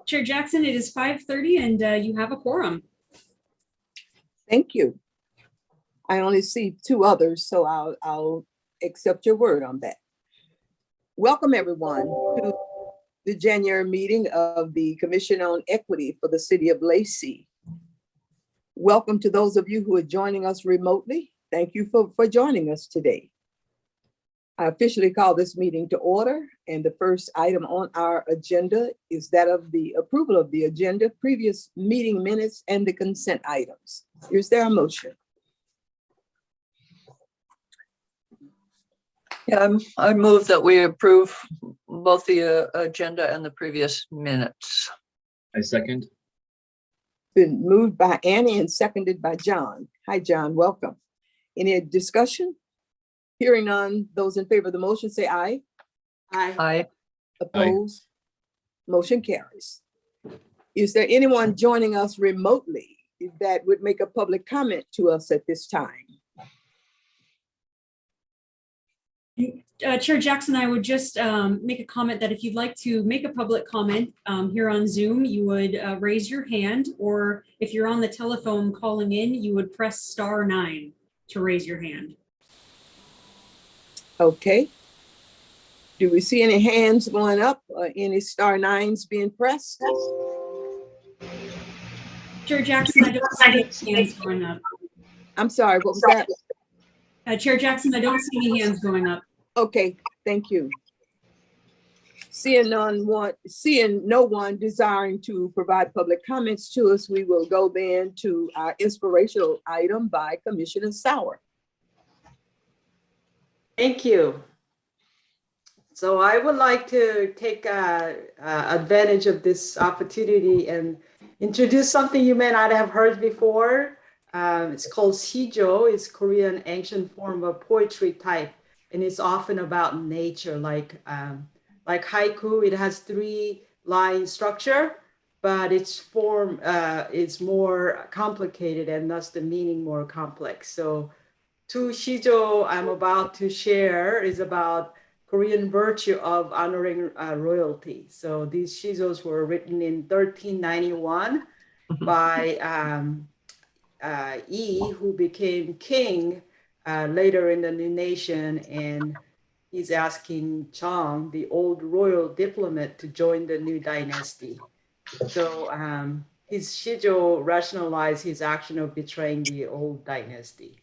Chair Jackson, it is 5:30 and you have a quorum. Thank you. I only see two others, so I'll accept your word on that. Welcome everyone to the January meeting of the Commission on Equity for the City of Lacey. Welcome to those of you who are joining us remotely. Thank you for joining us today. I officially call this meeting to order, and the first item on our agenda is that of the approval of the agenda, previous meeting minutes, and the consent items. Is there a motion? Yeah, I move that we approve both the agenda and the previous minutes. I second. Been moved by Annie and seconded by John. Hi, John, welcome. Any discussion? Hearing none, those in favor of the motion say aye. Aye. Opposed? Motion carries. Is there anyone joining us remotely that would make a public comment to us at this time? Chair Jackson, I would just make a comment that if you'd like to make a public comment here on Zoom, you would raise your hand, or if you're on the telephone calling in, you would press *9 to raise your hand. Okay. Do we see any hands going up or any *9s being pressed? Chair Jackson, I don't see any hands going up. I'm sorry, what was that? Chair Jackson, I don't see any hands going up. Okay, thank you. Seeing no one desiring to provide public comments to us, we will go then to our inspirational item by Commissioner Sauer. Thank you. So I would like to take advantage of this opportunity and introduce something you may not have heard before. It's called Shijo. It's Korean ancient form of poetry type, and it's often about nature. Like haiku, it has 3-line structure, but its form is more complicated, and thus the meaning more complex. So two Shijo I'm about to share is about Korean virtue of honoring royalty. So these Shijos were written in 1391 by Yi, who became king later in the new nation, and he's asking Chong, the old royal diplomat, to join the new dynasty. So his Shijo rationalized his action of betraying the old dynasty.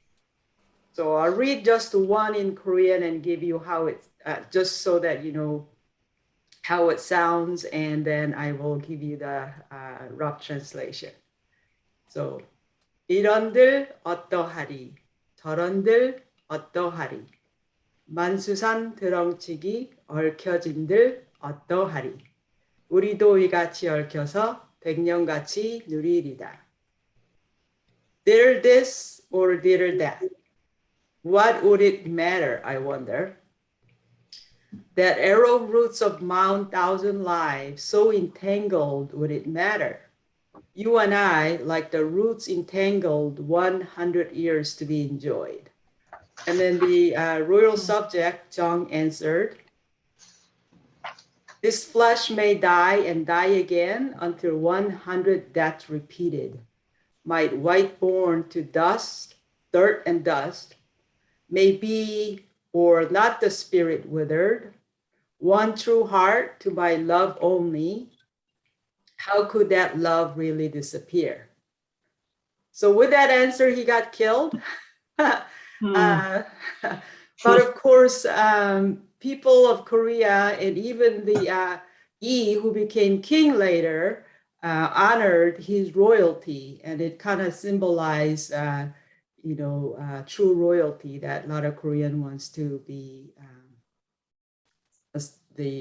So I'll read just one in Korean and give you how it, just so that you know how it sounds, and then I will give you the rough translation. So, 이런들 어떠하리, 저런들 어떠하리, 만수산 드렁치기 얽혀진들 어떠하리, 우리도 이같이 얽혀서 백년같이 누리리다. Did this or did that? What would it matter, I wonder? That arrow roots of Mount Thousand Lives, so entangled would it matter? You and I, like the roots entangled, 100 years to be enjoyed. And then the royal subject, Jung, answered, this flesh may die and die again until 100 deaths repeated. Might white born to dust, dirt and dust, may be or not the spirit withered, one true heart to my love only. How could that love really disappear? So with that answer, he got killed. But of course, people of Korea and even the Yi, who became king later, honored his royalty, and it kind of symbolized true royalty that a lot of Korean wants to be,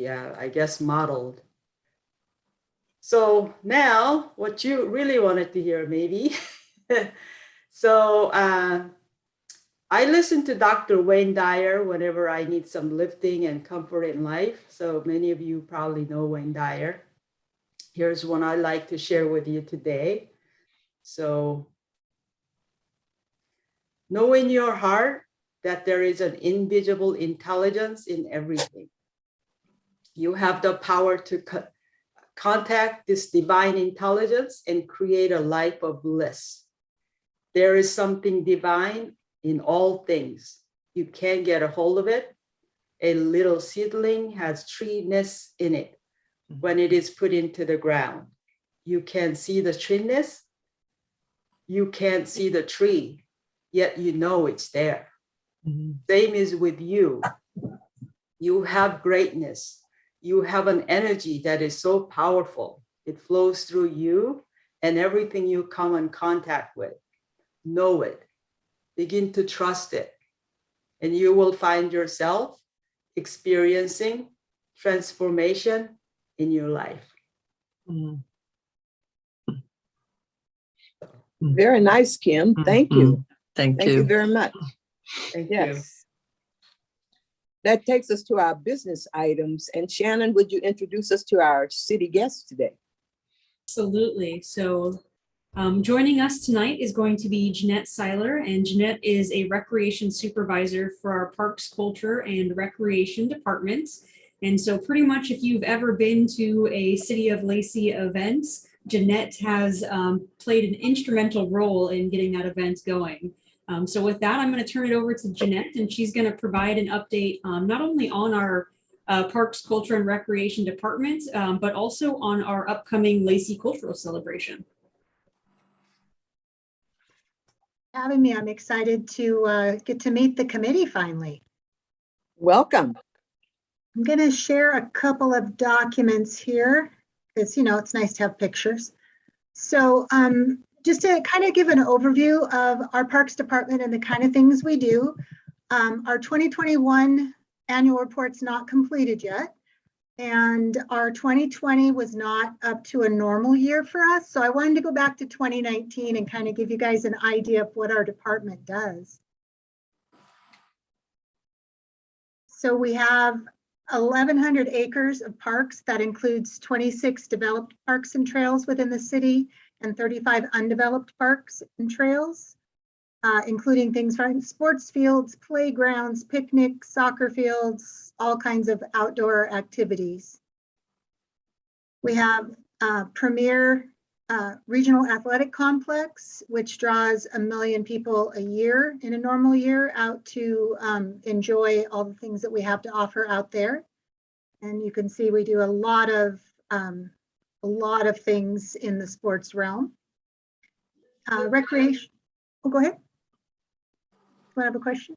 I guess, modeled. So now, what you really wanted to hear, maybe. So I listen to Dr. Wayne Dyer whenever I need some lifting and comfort in life. So many of you probably know Wayne Dyer. Here's one I'd like to share with you today. So, know in your heart that there is an invisible intelligence in everything. You have the power to contact this divine intelligence and create a life of bliss. There is something divine in all things. You can't get a hold of it. A little seedling has treeness in it when it is put into the ground. You can see the treeness. You can't see the tree, yet you know it's there. Same is with you. You have greatness. You have an energy that is so powerful. It flows through you and everything you come in contact with. Know it. Begin to trust it. And you will find yourself experiencing transformation in your life. Very nice, Kim. Thank you. Thank Thank you you. very much. Thank you. Yes. That takes us to our business items. And Shannon, would you introduce us to our city guests today? Absolutely. So joining us tonight is going to be Jeanette Seiler, and Jeanette is a recreation supervisor for our Parks, Culture, and Recreation departments. And so pretty much if you've ever been to a City of Lacey event, Jeanette has played an instrumental role in getting that event going. So with that, I'm going to turn it over to Jeanette, and she's going to provide an update not only on our Parks, Culture, and Recreation department, but also on our upcoming Lacey Cultural Celebration. Having me. I'm excited to get to meet the committee finally. Welcome. I'm going to share a couple of documents here because, you know, it's nice to have pictures. So just to kind of give an overview of our Parks Department and the kind of things we do. Our 2021 annual report's not completed yet. And our 2020 was not up to a normal year for us. So I wanted to go back to 2019 and kind of give you guys an idea of what our department does. So we have 1,100 acres of parks. That includes 26 developed parks and trails within the city and 35 undeveloped parks and trails, including things like sports fields, playgrounds, picnics, soccer fields, all kinds of outdoor activities. We have a premier regional athletic complex, which draws 1 million people a year in a normal year out to enjoy all the things that we have to offer out there. And you can see we do a lot of things in the sports realm. Recreation. Oh, go ahead. Do I have a question?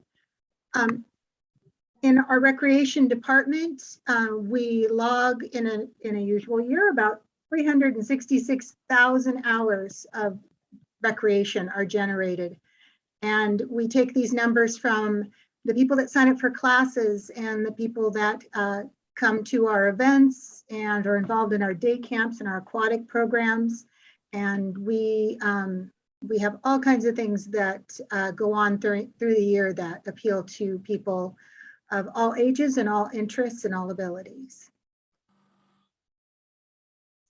In our recreation department, we log in a usual year about 366,000 hours of recreation are generated. And we take these numbers from the people that sign up for classes and the people that come to our events and are involved in our day camps and our aquatic programs. And we have all kinds of things that go on through the year that appeal to people of all ages and all interests and all abilities.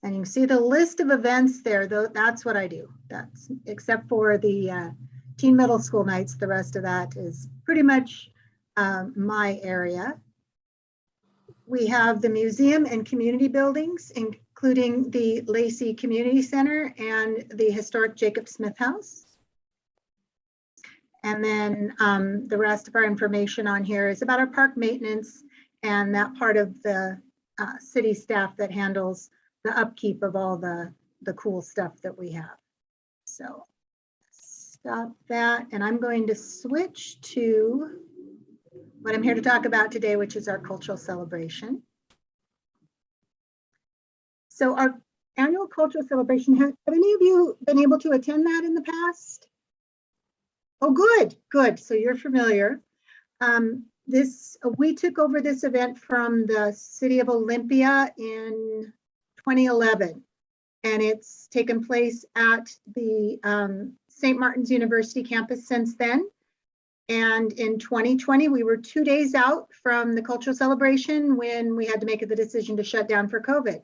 And you can see the list of events there, though. That's what I do. That's except for the teen middle school nights. The rest of that is pretty much my area. We have the museum and community buildings, including the Lacey Community Center and the historic Jacob Smith House. And then the rest of our information on here is about our park maintenance and that part of the city staff that handles the upkeep of all the cool stuff that we have. So stop that. And I'm going to switch to what I'm here to talk about today, which is our cultural celebration. So our annual cultural celebration, have any of you been able to attend that in the past? Oh, good, good. So you're familiar. We took over this event from the City of Olympia in 2011, and it's taken place at the St. Martin's University campus since then. And in 2020, we were 2 days out from the cultural celebration when we had to make the decision to shut down for COVID.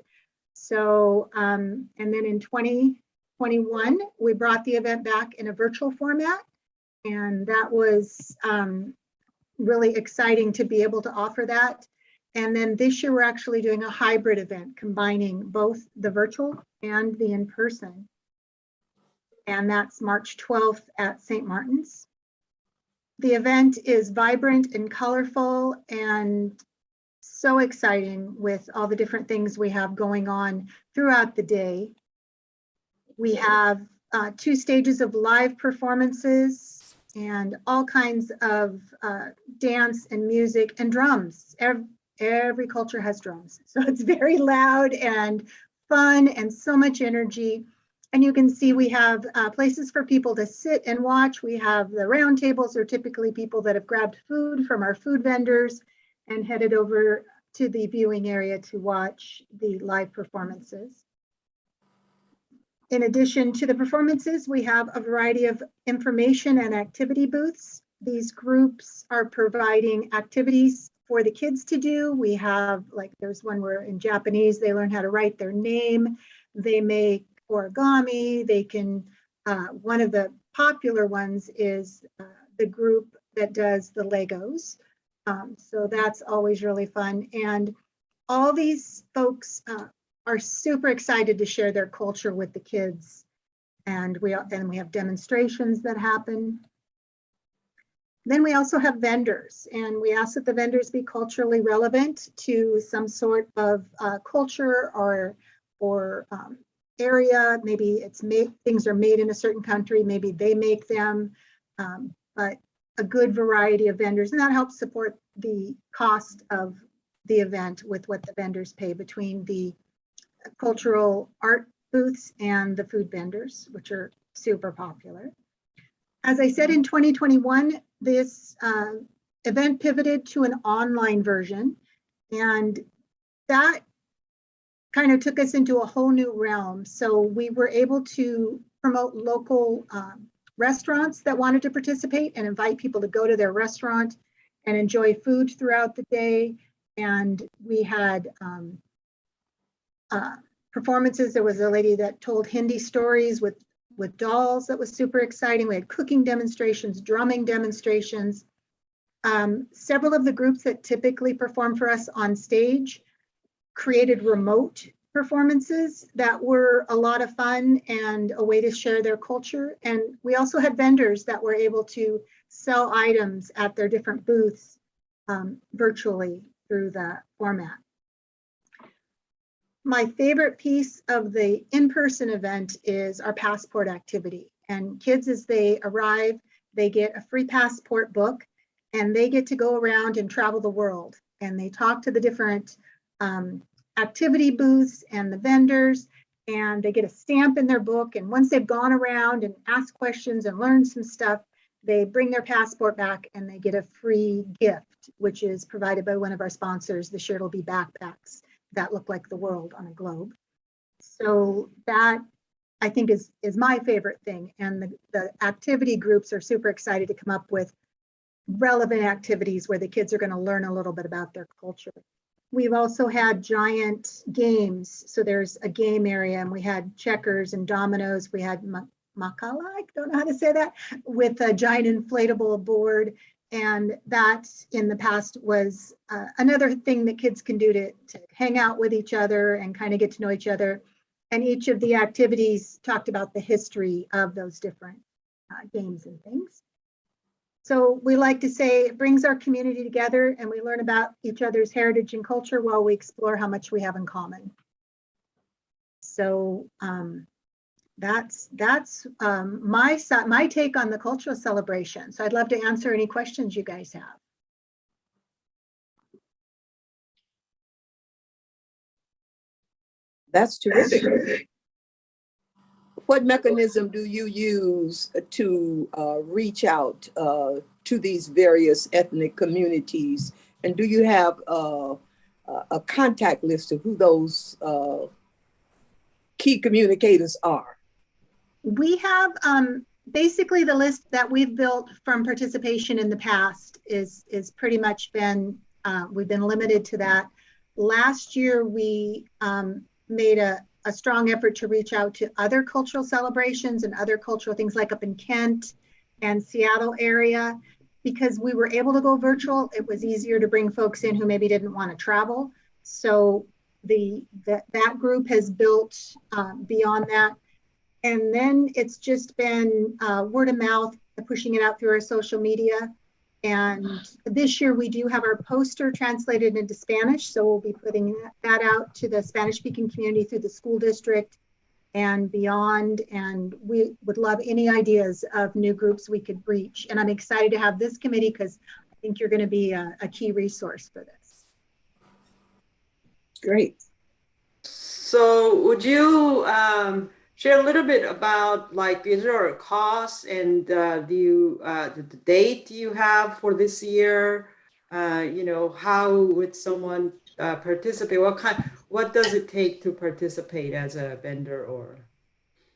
So, and then in 2021, we brought the event back in a virtual format. And that was really exciting to be able to offer that. And then this year, we're actually doing a hybrid event combining both the virtual and the in-person. And that's March 12th at St. Martin's. The event is vibrant and colorful and so exciting with all the different things we have going on throughout the day. We have 2 stages of live performances and all kinds of dance and music and drums. Every culture has drums. So it's very loud and fun and so much energy. And you can see we have places for people to sit and watch. We have the round tables are typically people that have grabbed food from our food vendors and headed over to the viewing area to watch the live performances. In addition to the performances, we have a variety of information and activity booths. These groups are providing activities for the kids to do. We have, like, there's one where in Japanese, they learn how to write their name. They make origami. They can, one of the popular ones is the group that does the Legos. So that's always really fun. And all these folks are super excited to share their culture with the kids. And we have demonstrations that happen. Then we also have vendors, and we ask that the vendors be culturally relevant to some sort of culture or area. Maybe it's made, things are made in a certain country, maybe they make them, but a good variety of vendors, and that helps support the cost of the event with what the vendors pay between the cultural art booths and the food vendors, which are super popular. As I said, in 2021, this event pivoted to an online version, and that kind of took us into a whole new realm. So we were able to promote local restaurants that wanted to participate and invite people to go to their restaurant and enjoy food throughout the day. And we had performances. There was a lady that told Hindi stories with dolls that was super exciting. We had cooking demonstrations, drumming demonstrations. Several of the groups that typically perform for us on stage created remote performances that were a lot of fun and a way to share their culture. And we also had vendors that were able to sell items at their different booths virtually through the format. My favorite piece of the in-person event is our passport activity. And kids, as they arrive, they get a free passport book and they get to go around and travel the world. And they talk to the different activity booths and the vendors, and they get a stamp in their book. And once they've gone around and asked questions and learned some stuff, they bring their passport back and they get a free gift, which is provided by one of our sponsors. This year it'll be backpacks that look like the world on a globe. So that, I think, is my favorite thing. And the activity groups are super excited to come up with relevant activities where the kids are going to learn a little bit about their culture. We've also had giant games. So there's a game area, and we had checkers and dominoes. We had Makala, I don't know how to say that, with a giant inflatable board. And that in the past was another thing that kids can do to hang out with each other and kind of get to know each other. And each of the activities talked about the history of those different games and things. So we like to say it brings our community together and we learn about each other's heritage and culture while we explore how much we have in common. So that's my take on the cultural celebration. So I'd love to answer any questions you guys have. That's terrific. What mechanism do you use to reach out to these various ethnic communities? And do you have a contact list of who those key communicators are? We have basically the list that we've built from participation in the past is pretty much been, we've been limited to that. Last year, we made a strong effort to reach out to other cultural celebrations and other cultural things like up in Kent and Seattle area, because we were able to go virtual, it was easier to bring folks in who maybe didn't want to travel. So that group has built beyond that. And then it's just been word of mouth, pushing it out through our social media. And this year we do have our poster translated into Spanish. So we'll be putting that out to the Spanish speaking community through the school district and beyond. And we would love any ideas of new groups we could reach. And I'm excited to have this committee because I think you're going to be a key resource for this. Great. So would you share a little bit about, like, is there a cost, and the date you have for this year? How would someone participate? What does it take to participate as a vendor or?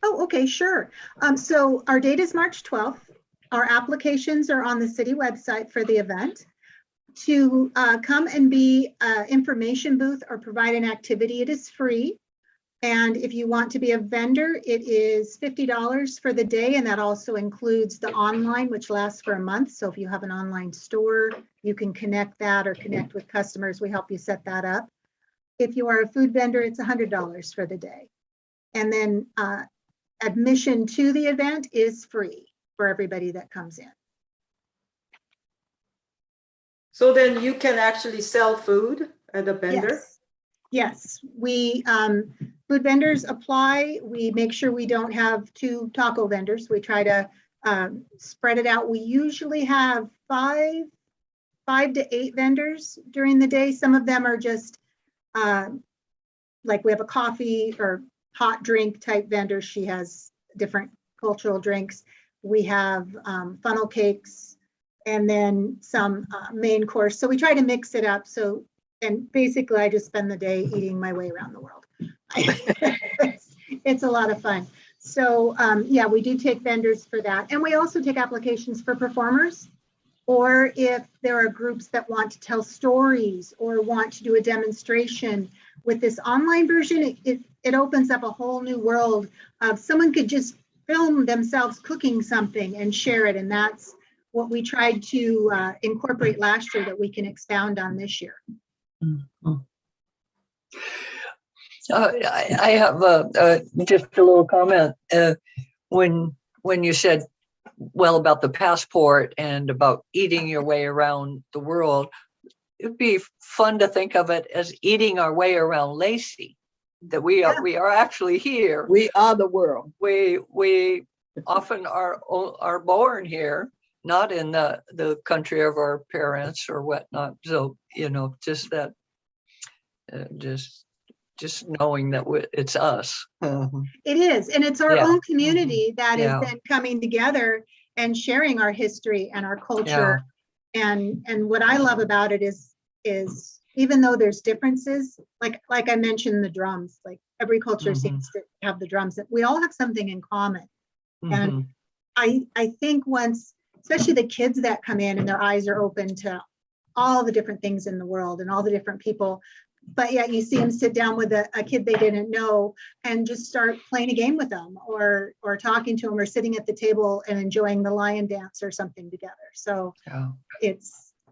Oh, okay, sure. So our date is March 12th. Our applications are on the city website for the event. To come and be an information booth or provide an activity, it is free. And if you want to be a vendor, it is $50 for the day. And that also includes the online, which lasts for a month. So if you have an online store, you can connect that or connect with customers. We help you set that up. If you are a food vendor, it's $100 for the day. And then admission to the event is free for everybody that comes in. So then you can actually sell food at a vendor? Yes, we food vendors apply. We make sure we don't have 2 taco vendors. We try to spread it out. We usually have 5 to 8 vendors during the day. Some of them are just like we have a coffee or hot drink type vendor. She has different cultural drinks. We have funnel cakes and then some main course. So we try to mix it up. So, and basically I just spend the day eating my way around the world. It's a lot of fun. So yeah, we do take vendors for that. And we also take applications for performers, or if there are groups that want to tell stories or want to do a demonstration. With this online version, it opens up a whole new world of someone could just film themselves cooking something and share it. And that's what we tried to incorporate last year that we can expound on this year. I have just a little comment. When you said, well, about the passport and about eating your way around the world, it'd be fun to think of it as eating our way around Lacey, that we are actually here. We are the world. We often are born here, not in the country of our parents or whatnot. So, just that, just knowing that it's us. It is, and it's our own community that is then coming together and sharing our history and our culture. And what I love about it is even though there's differences, like I mentioned, the drums, like every culture seems to have the drums, that we all have something in common. And I think once, especially the kids that come in and their eyes are open to all the different things in the world and all the different people, but yet you see them sit down with a kid they didn't know and just start playing a game with them or talking to them or sitting at the table and enjoying the lion dance or something together. So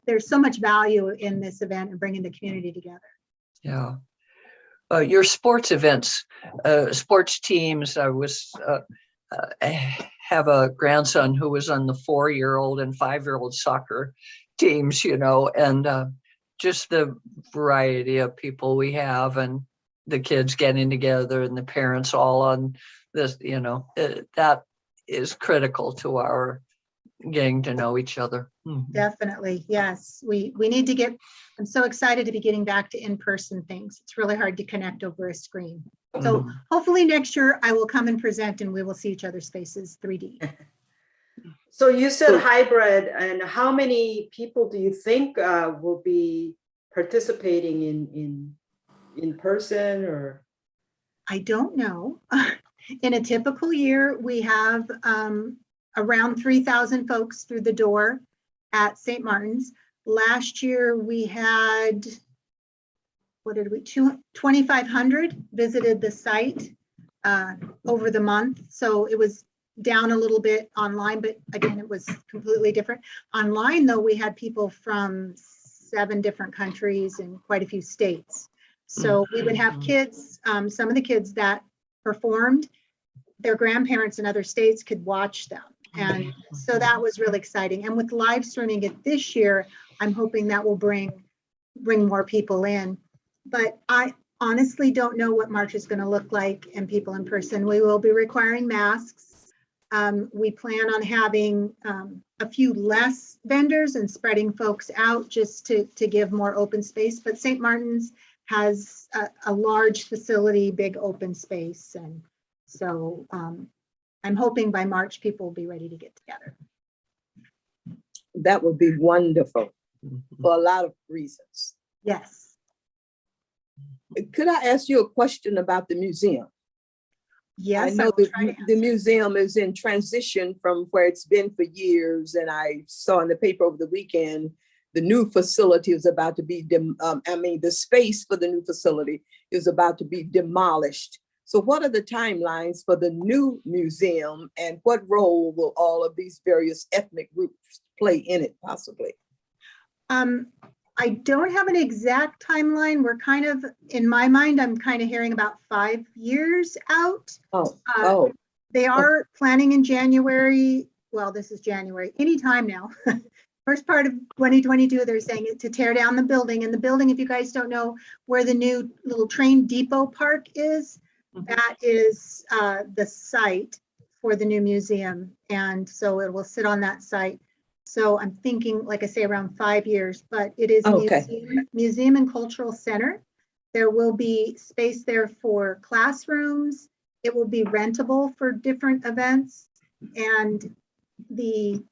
there's so much value in this event and bringing the community together. Yeah. Your sports events, sports teams, I have a grandson who was on the 4-year-old and 5-year-old soccer teams, and just the variety of people we have and the kids getting together and the parents all on this, that is critical to our getting to know each other. Definitely. Yes. We need to I'm so excited to be getting back to in-person things. It's really hard to connect over a screen. So hopefully next year I will come and present and we will see each other's faces 3D. So you said hybrid, and how many people do you think will be participating in person or? I don't know. In a typical year, we have around 3,000 folks through the door at St. Martin's. Last year we had, 2,500 visited the site over the month. So it was down a little bit online, but again, it was completely different. Online, though, we had people from 7 different countries and quite a few states. So we would have kids, some of the kids that performed, their grandparents in other states could watch them. And so that was really exciting. And with live streaming it this year, I'm hoping that will bring more people in. But I honestly don't know what March is going to look like and people in person. We will be requiring masks. We plan on having a few less vendors and spreading folks out just to give more open space. But St. Martin's has a large facility, big open space. And so I'm hoping by March, people will be ready to get together. That would be wonderful for a lot of reasons. Yes. Could I ask you a question about the museum? Yes, I know will try to the museum is in transition from where it's been for years, and I saw in the paper over the weekend, the new facility is about to be, the space for the new facility is about to be demolished. So what are the timelines for the new museum, and what role will all of these various ethnic groups play in it possibly? I don't have an exact timeline. We're kind of, in my mind, I'm kind of hearing about 5 years out. They are planning in January. Well, this is January, anytime now. First part of 2022, they're saying it to tear down the building. And the building, if you guys don't know where the new little train depot park is, that is the site for the new museum. And so it will sit on that site. So I'm thinking, like I say, around 5 years, but it is museum and cultural center. There will be space there for classrooms. It will be rentable for different events. And the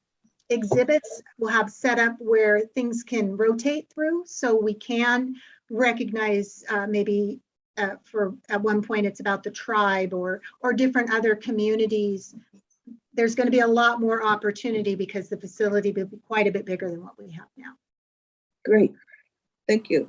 exhibits will have set up where things can rotate through. So we can recognize maybe for at one point it's about the tribe or different other communities. There's going to be a lot more opportunity because the facility will be quite a bit bigger than what we have now. Great, thank you.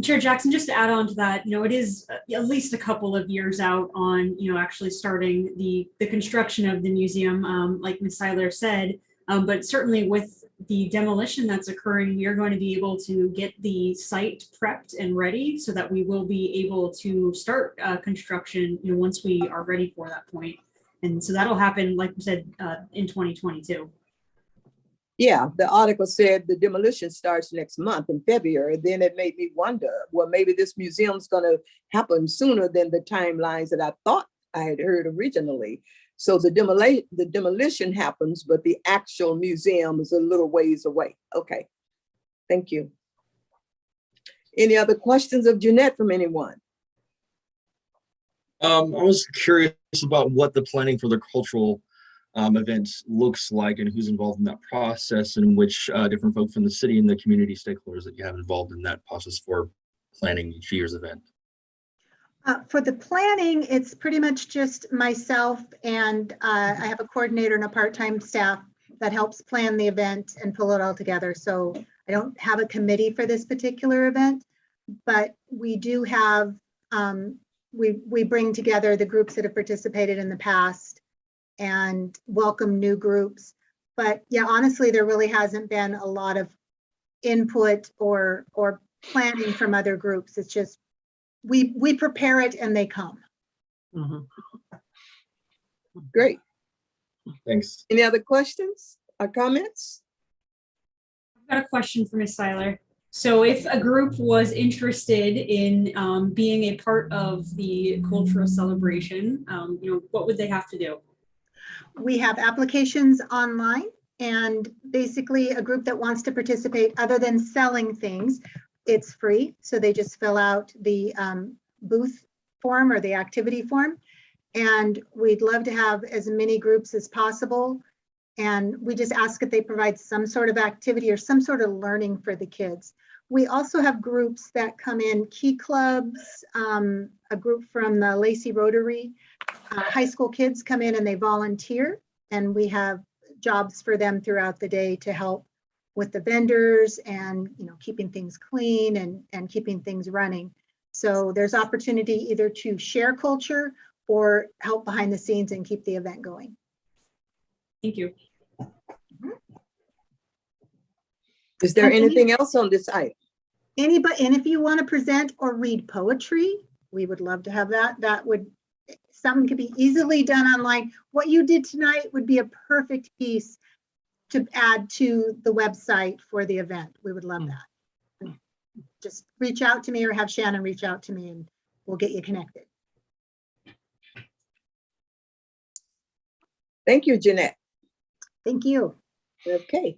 Chair Jackson, just to add on to that, it is at least a couple of years out on, actually starting the construction of the museum, like Ms. Seiler said, but certainly with the demolition that's occurring, we are going to be able to get the site prepped and ready so that we will be able to start construction, once we are ready for that point. And so that'll happen, like we said, in 2022. Yeah, the article said the demolition starts next month in February. Then it made me wonder, well, maybe this museum's going to happen sooner than the timelines that I thought I had heard originally. So the demolition happens, but the actual museum is a little ways away. Okay, thank you. Any other questions of Jeanette from anyone? I was curious about what the planning for the cultural events looks like and who's involved in that process, and which different folks from the city and the community stakeholders that you have involved in that process for planning each year's event. For the planning, it's pretty much just myself, and I have a coordinator and a part-time staff that helps plan the event and pull it all together. So I don't have a committee for this particular event, but we do have, we bring together the groups that have participated in the past and welcome new groups. But yeah, honestly, there really hasn't been a lot of input or planning from other groups. It's just, we prepare it and they come. Great. Thanks. Any other questions or comments? I've got a question for Ms. Seiler. So if a group was interested in being a part of the cultural celebration, what would they have to do? We have applications online, and basically a group that wants to participate, other than selling things, it's free. So they just fill out the booth form or the activity form. And we'd love to have as many groups as possible. And we just ask if they provide some sort of activity or some sort of learning for the kids. We also have groups that come in, Key Clubs, a group from the Lacey Rotary. High school kids come in and they volunteer, and we have jobs for them throughout the day to help with the vendors and keeping things clean and keeping things running. So there's opportunity either to share culture or help behind the scenes and keep the event going. Thank you. Is there And any- anything else on this item? Anybody, and if you want to present or read poetry, we would love to have that. That would, something could be easily done online. What you did tonight would be a perfect piece to add to the website for the event. We would love that. Just reach out to me or have Shannon reach out to me and we'll get you connected. Thank you, Jeanette. Thank you. Okay.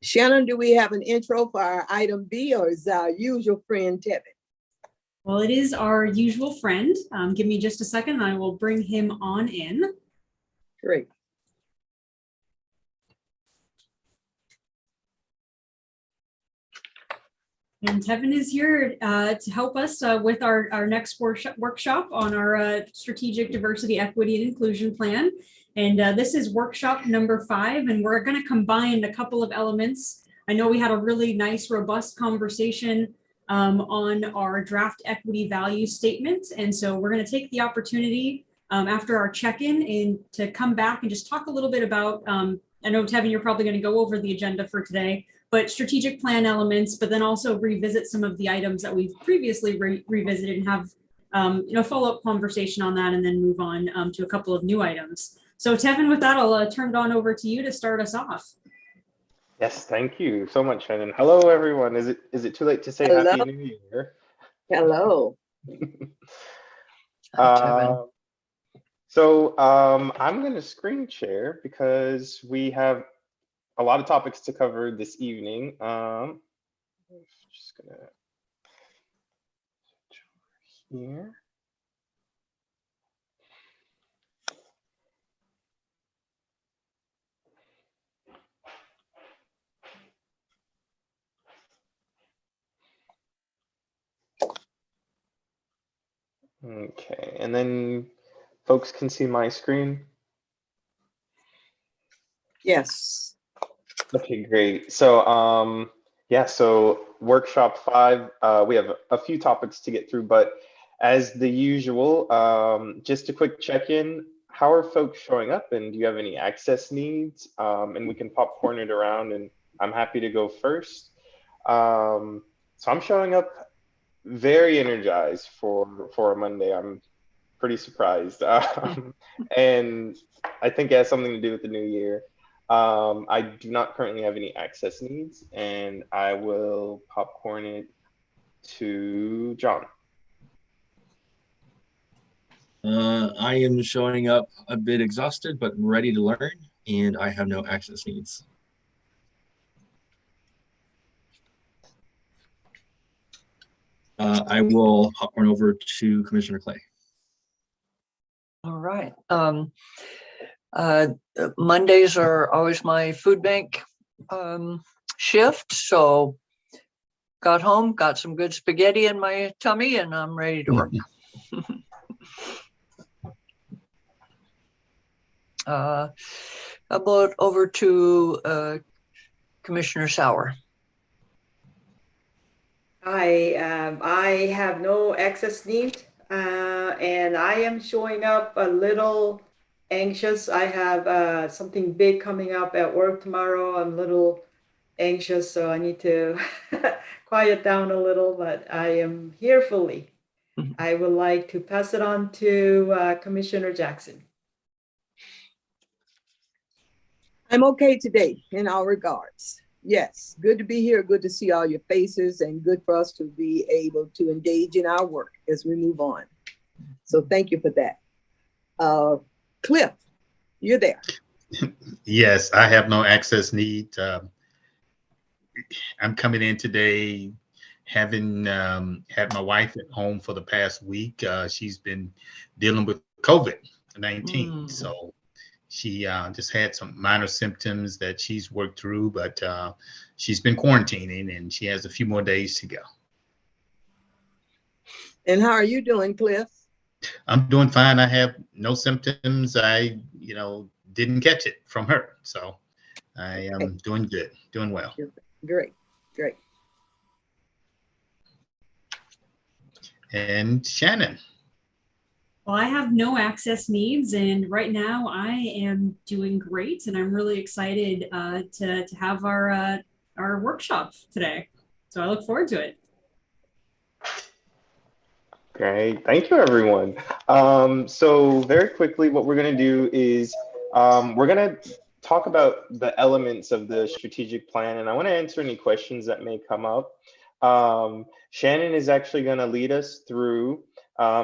Shannon, do we have an intro for our item B, or is our usual friend Tevin? Well, it is our usual friend. Give me just a second. I will bring him on in. Great. And Tevin is here to help us with our next workshop on our strategic diversity, equity, and inclusion plan. And this is workshop number 5, and we're going to combine a couple of elements. I know we had a really nice, robust conversation on our draft equity value statement. And so we're going to take the opportunity after our check-in and to come back and just talk a little bit about, I know Tevin, you're probably going to go over the agenda for today, but strategic plan elements, but then also revisit some of the items that we've previously revisited and have follow-up conversation on that, and then move on to a couple of new items. So Tevin, with that, I'll turn it on over to you to start us off. Yes, thank you so much, Shannon. Hello, everyone. Is it too late to say Hello. Happy New Year? Hello. Hi, Tevin. I'm going to screen share because we have a lot of topics to cover this evening. Just gonna switch over here. Okay, and then folks can see my screen. Yes. Okay, great. So, so workshop 5, we have a few topics to get through, but as the usual, just a quick check-in. How are folks showing up, and do you have any access needs? And we can popcorn it around, and I'm happy to go first. So I'm showing up very energized for a Monday. I'm pretty surprised. And I think it has something to do with the new year. I do not currently have any access needs, and I will popcorn it to John. I am showing up a bit exhausted, but ready to learn, and I have no access needs. I will popcorn over to Commissioner Clay. All right. Mondays are always my food bank shift. So got home, got some good spaghetti in my tummy, and I'm ready to work. How about over to Commissioner Sauer? I have no access need, and I am showing up a little anxious. I have something big coming up at work tomorrow. I'm a little anxious, so I need to quiet down a little, but I am here fully. I would like to pass it on to Commissioner Jackson. I'm okay today in all regards. Yes, good to be here, good to see all your faces, and good for us to be able to engage in our work as we move on. So thank you for that. Cliff, you're there. Yes, I have no access need. I'm coming in today having had my wife at home for the past week. She's been dealing with COVID-19. So she just had some minor symptoms that she's worked through, but she's been quarantining and she has a few more days to go. And how are you doing, Cliff? I'm doing fine. I have no symptoms. I, didn't catch it from her. So I am doing good, doing well. Great, great. And Shannon. Well, I have no access needs, and right now I am doing great, and I'm really excited to have our workshop today. So I look forward to it. Great, thank you, everyone. So very quickly, what we're gonna do is we're gonna talk about the elements of the strategic plan, and I wanna answer any questions that may come up. Shannon is actually gonna lead us through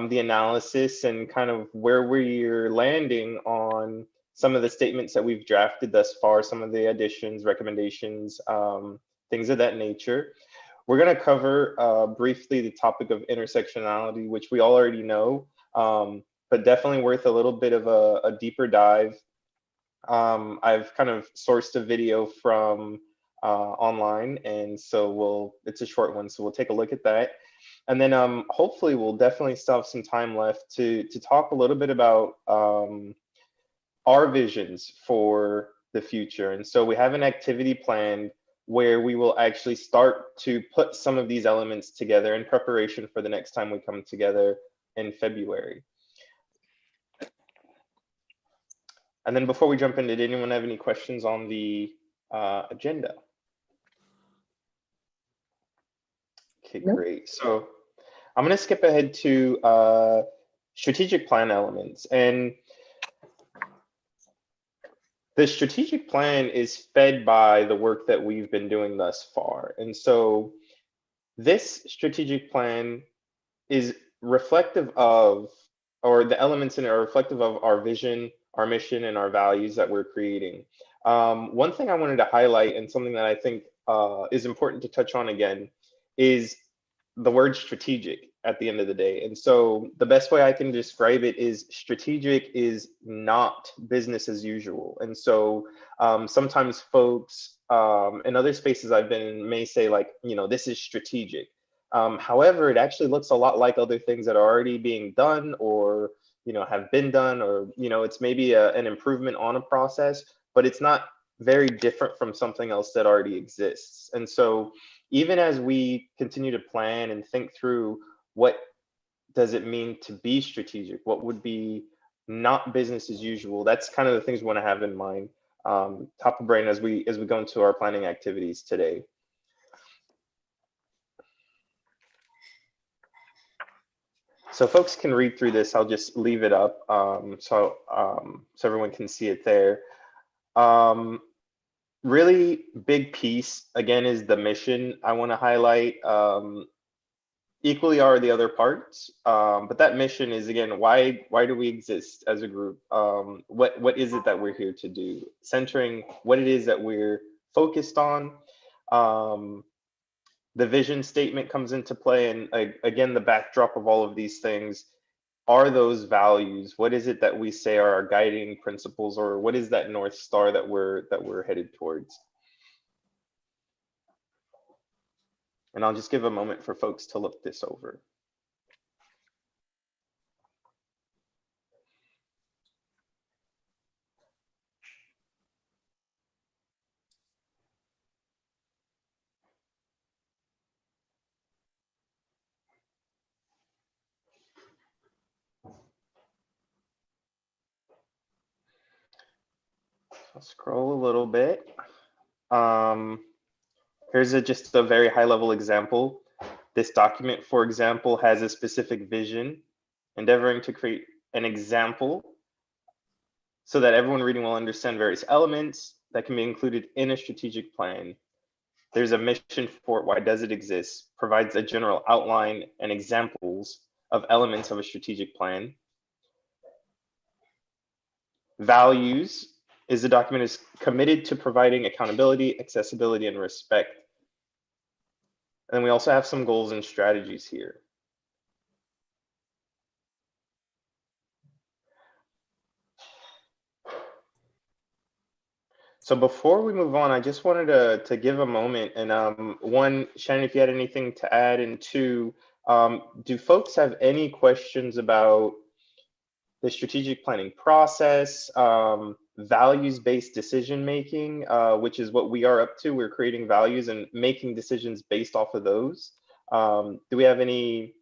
the analysis and kind of where we're landing on some of the statements that we've drafted thus far, some of the additions, recommendations, things of that nature. We're going to cover briefly the topic of intersectionality, which we all already know, but definitely worth a little bit of a deeper dive. I've kind of sourced a video from online, and so it's a short one, so we'll take a look at that. And then hopefully we'll definitely still have some time left to talk a little bit about our visions for the future. And so we have an activity planned where we will actually start to put some of these elements together in preparation for the next time we come together in February. And then before we jump in, did anyone have any questions on the agenda? Okay, great. So I'm going to skip ahead to strategic plan elements. And the strategic plan is fed by the work that we've been doing thus far. And so this strategic plan is reflective of, or the elements in it are reflective of our vision, our mission, and our values that we're creating. One thing I wanted to highlight, and something that I think is important to touch on again, is the word strategic at the end of the day. And so the best way I can describe it is strategic is not business as usual. And so sometimes folks in other spaces I've been in may say, like, you know, this is strategic. However, it actually looks a lot like other things that are already being done, or, you know, have been done, or, you know, it's maybe an improvement on a process, but it's not very different from something else that already exists. And so even as we continue to plan and think through what does it mean to be strategic, what would be not business as usual, that's kind of the things we want to have in mind, top of brain as we go into our planning activities today. So folks can read through this. I'll just leave it up so everyone can see it there. Really big piece, again, is the mission I want to highlight. Equally are the other parts, but that mission is, again, why do we exist as a group? What is it that we're here to do? Centering what it is that we're focused on. The vision statement comes into play, and again, the backdrop of all of these things are those values. What is it that we say are our guiding principles, or what is that North Star that we're headed towards? And I'll just give a moment for folks to look this over. I'll scroll a little bit. Here's just a very high level example. This document, for example, has a specific vision, endeavoring to create an example so that everyone reading will understand various elements that can be included in a strategic plan. There's a mission for it, why does it exist, provides a general outline and examples of elements of a strategic plan. Values is the document is committed to providing accountability, accessibility, and respect. And we also have some goals and strategies here. So before we move on, I just wanted to give a moment, and one, Shannon, if you had anything to add, and two, do folks have any questions about the strategic planning process, values-based decision-making, which is what we are up to. We're creating values and making decisions based off of those. Do we have any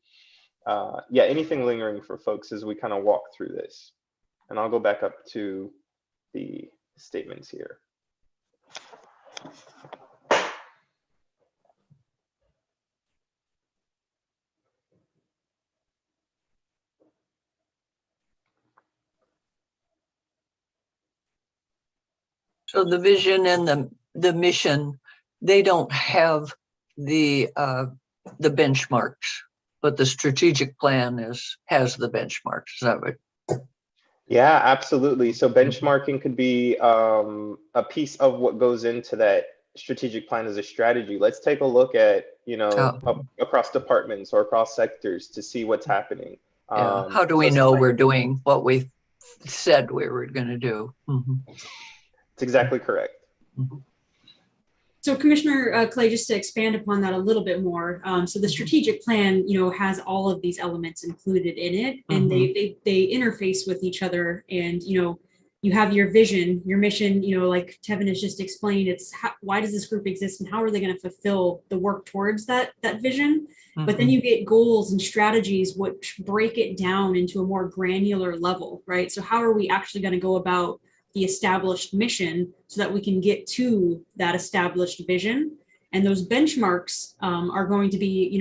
yeah, anything lingering for folks as we kind of walk through this? And I'll go back up to the statements here. So the vision and the mission, they don't have the benchmarks, but the strategic plan has the benchmarks. Is that right? Yeah, absolutely. So benchmarking could be a piece of what goes into that strategic plan as a strategy. Let's take a look at, across departments or across sectors to see what's happening. Yeah. How do we know we're doing what we said we were going to do? Mm-hmm. That's exactly correct. Mm-hmm. So Commissioner Clay, just to expand upon that a little bit more, so the strategic plan, has all of these elements included in it, and they interface with each other. And you have your vision, your mission. Like Tevin has just explained, it's why does this group exist, and how are they going to fulfill the work towards that vision? Mm-hmm. But then you get goals and strategies which break it down into a more granular level, right? So how are we actually going to go about the established mission so that we can get to that established vision? And those benchmarks are going to be,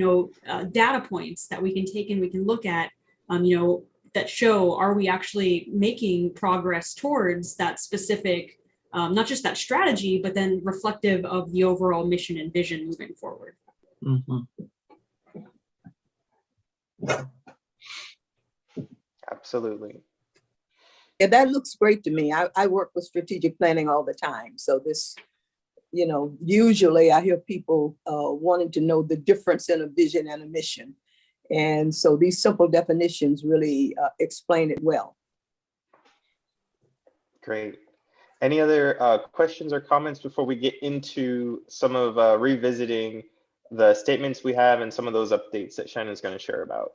data points that we can take and we can look at, that show, are we actually making progress towards that specific, not just that strategy, but then reflective of the overall mission and vision moving forward. Mm-hmm. Absolutely. Yeah, that looks great to me. I work with strategic planning all the time. So this, usually I hear people wanting to know the difference in a vision and a mission. And so these simple definitions really explain it well. Great. Any other questions or comments before we get into some of revisiting the statements we have and some of those updates that Shannon's going to share about?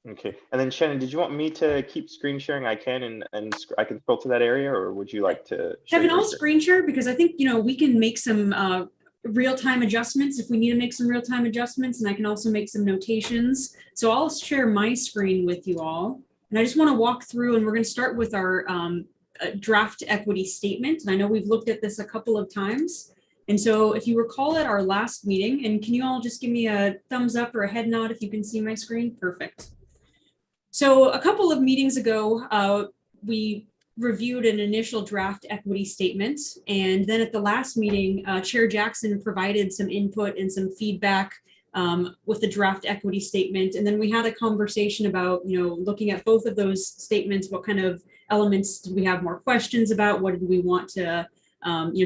Okay, and then Shannon, did you want me to keep screen sharing? I can, and I can scroll to that area, or would you like to? Kevin, I'll screen share because I think, we can make some real-time adjustments if we need to make some real-time adjustments, and I can also make some notations. So I'll share my screen with you all. And I just want to walk through, and we're going to start with our draft equity statement. And I know we've looked at this a couple of times. And so if you recall at our last meeting, and can you all just give me a thumbs up or a head nod if you can see my screen? Perfect. So a couple of meetings ago, we reviewed an initial draft equity statement. And then at the last meeting, Chair Jackson provided some input and some feedback with the draft equity statement. And then we had a conversation about, looking at both of those statements, what kind of elements did we have more questions about? What did we want to,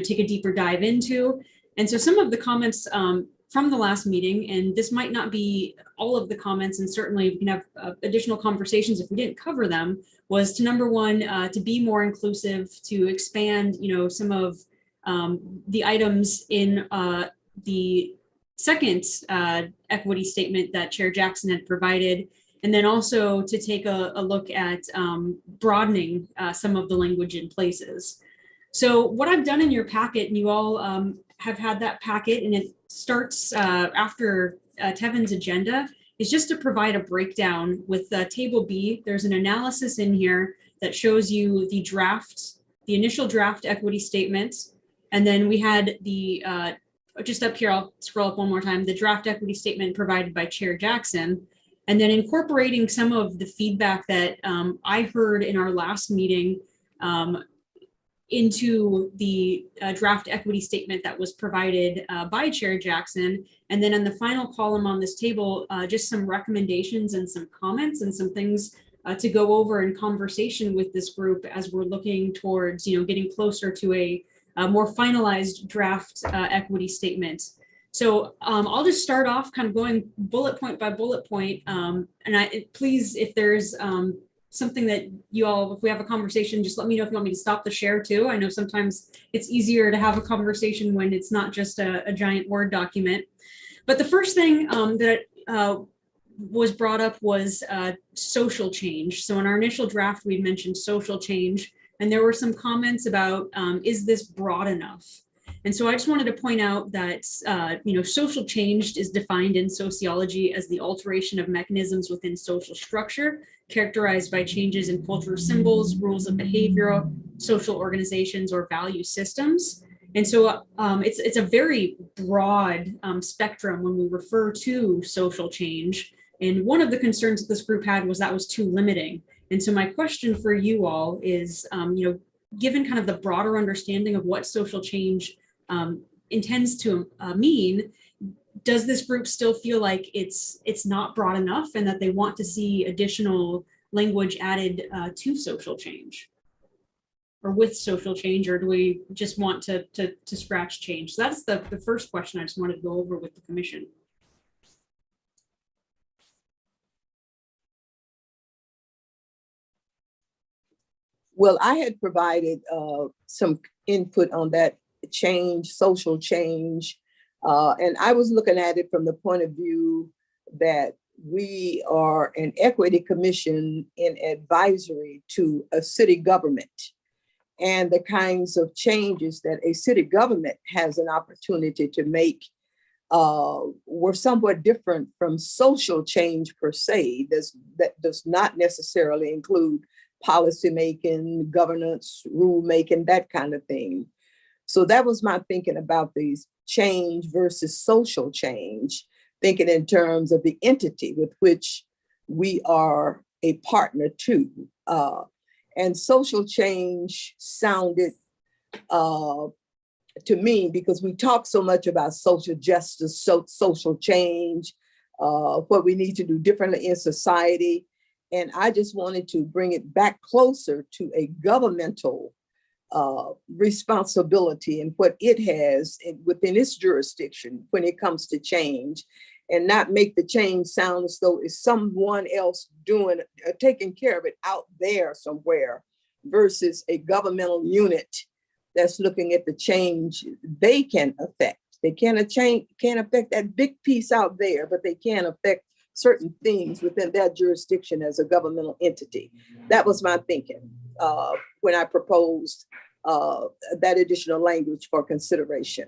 take a deeper dive into? And so some of the comments from the last meeting, and this might not be all of the comments, and certainly we can have additional conversations if we didn't cover them, was to number one, to be more inclusive, to expand, some of the items in the second equity statement that Chair Jackson had provided, and then also to take a look at broadening some of the language in places. So what I've done in your packet, and you all have had that packet, and it starts after Tevin's agenda, is just to provide a breakdown with table B. There's an analysis in here that shows you the initial draft equity statement. And then we had the, just up here, I'll scroll up one more time, the draft equity statement provided by Chair Jackson. And then incorporating some of the feedback that I heard in our last meeting into the draft equity statement that was provided by Chair Jackson. And then in the final column on this table, just some recommendations and some comments and some things to go over in conversation with this group as we're looking towards, getting closer to a more finalized draft equity statement. So I'll just start off kind of going bullet point by bullet point. And please, if there's something that you all, if we have a conversation, just let me know if you want me to stop the share too. I know sometimes it's easier to have a conversation when it's not just a giant Word document. But the first thing that was brought up was social change. So in our initial draft, we mentioned social change, and there were some comments about, is this broad enough? And so I just wanted to point out that, social change is defined in sociology as the alteration of mechanisms within social structure, characterized by changes in cultural symbols, rules of behavior, social organizations, or value systems. And so it's a very broad spectrum when we refer to social change. And one of the concerns that this group had was that was too limiting. And so my question for you all is, given kind of the broader understanding of what social change intends to mean, does this group still feel like it's not broad enough and that they want to see additional language added to social change? Or with social change, or do we just want to scratch change? So that's the first question I just wanted to go over with the commission. Well, I had provided some input on that change, social change, and I was looking at it from the point of view that we are an equity commission in advisory to a city government. And the kinds of changes that a city government has an opportunity to make were somewhat different from social change per se. That does not necessarily include policymaking, governance, rulemaking, that kind of thing. So that was my thinking about these change versus social change, thinking in terms of the entity with which we are a partner to. And social change sounded to me, because we talk so much about social justice, social change, what we need to do differently in society. And I just wanted to bring it back closer to a governmental responsibility and what it has within its jurisdiction when it comes to change, and not make the change sound as though it's someone else doing, taking care of it out there somewhere, versus a governmental unit that's looking at the change they can affect. They can't affect that big piece out there, but they can affect certain things within that jurisdiction as a governmental entity. That was my thinking when I proposed that additional language for consideration.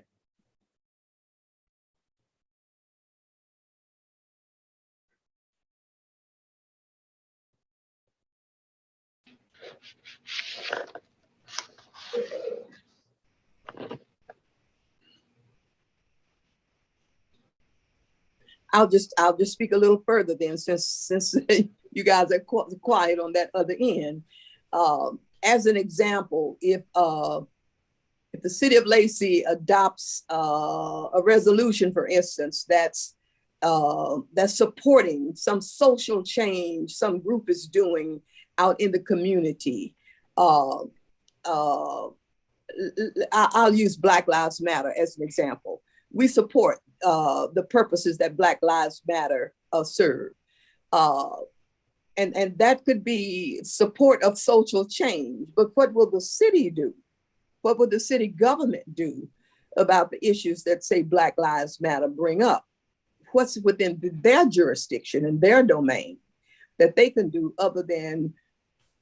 I'll just speak a little further then, since you guys are quiet on that other end. As an example, if the city of Lacey adopts a resolution, for instance, that's supporting some social change some group is doing out in the community, I'll use Black Lives Matter as an example. We support the purposes that Black Lives Matter serve. And that could be support of social change. But what will the city do? What will the city government do about the issues that, say, Black Lives Matter bring up? What's within their jurisdiction and their domain that they can do other than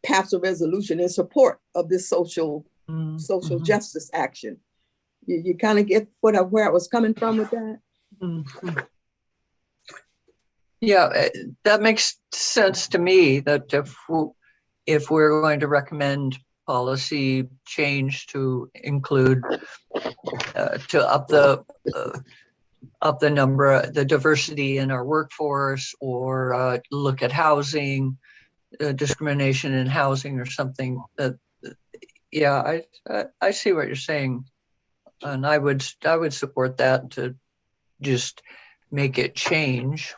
pass a resolution in support of this social justice action? You kind of get where I was coming from with that? Mm-hmm. Yeah, that makes sense to me, that if we're going to recommend policy change to include to up the number, the diversity in our workforce, or look at housing, discrimination in housing or something, yeah, I see what you're saying. And I would support that, to just make it change.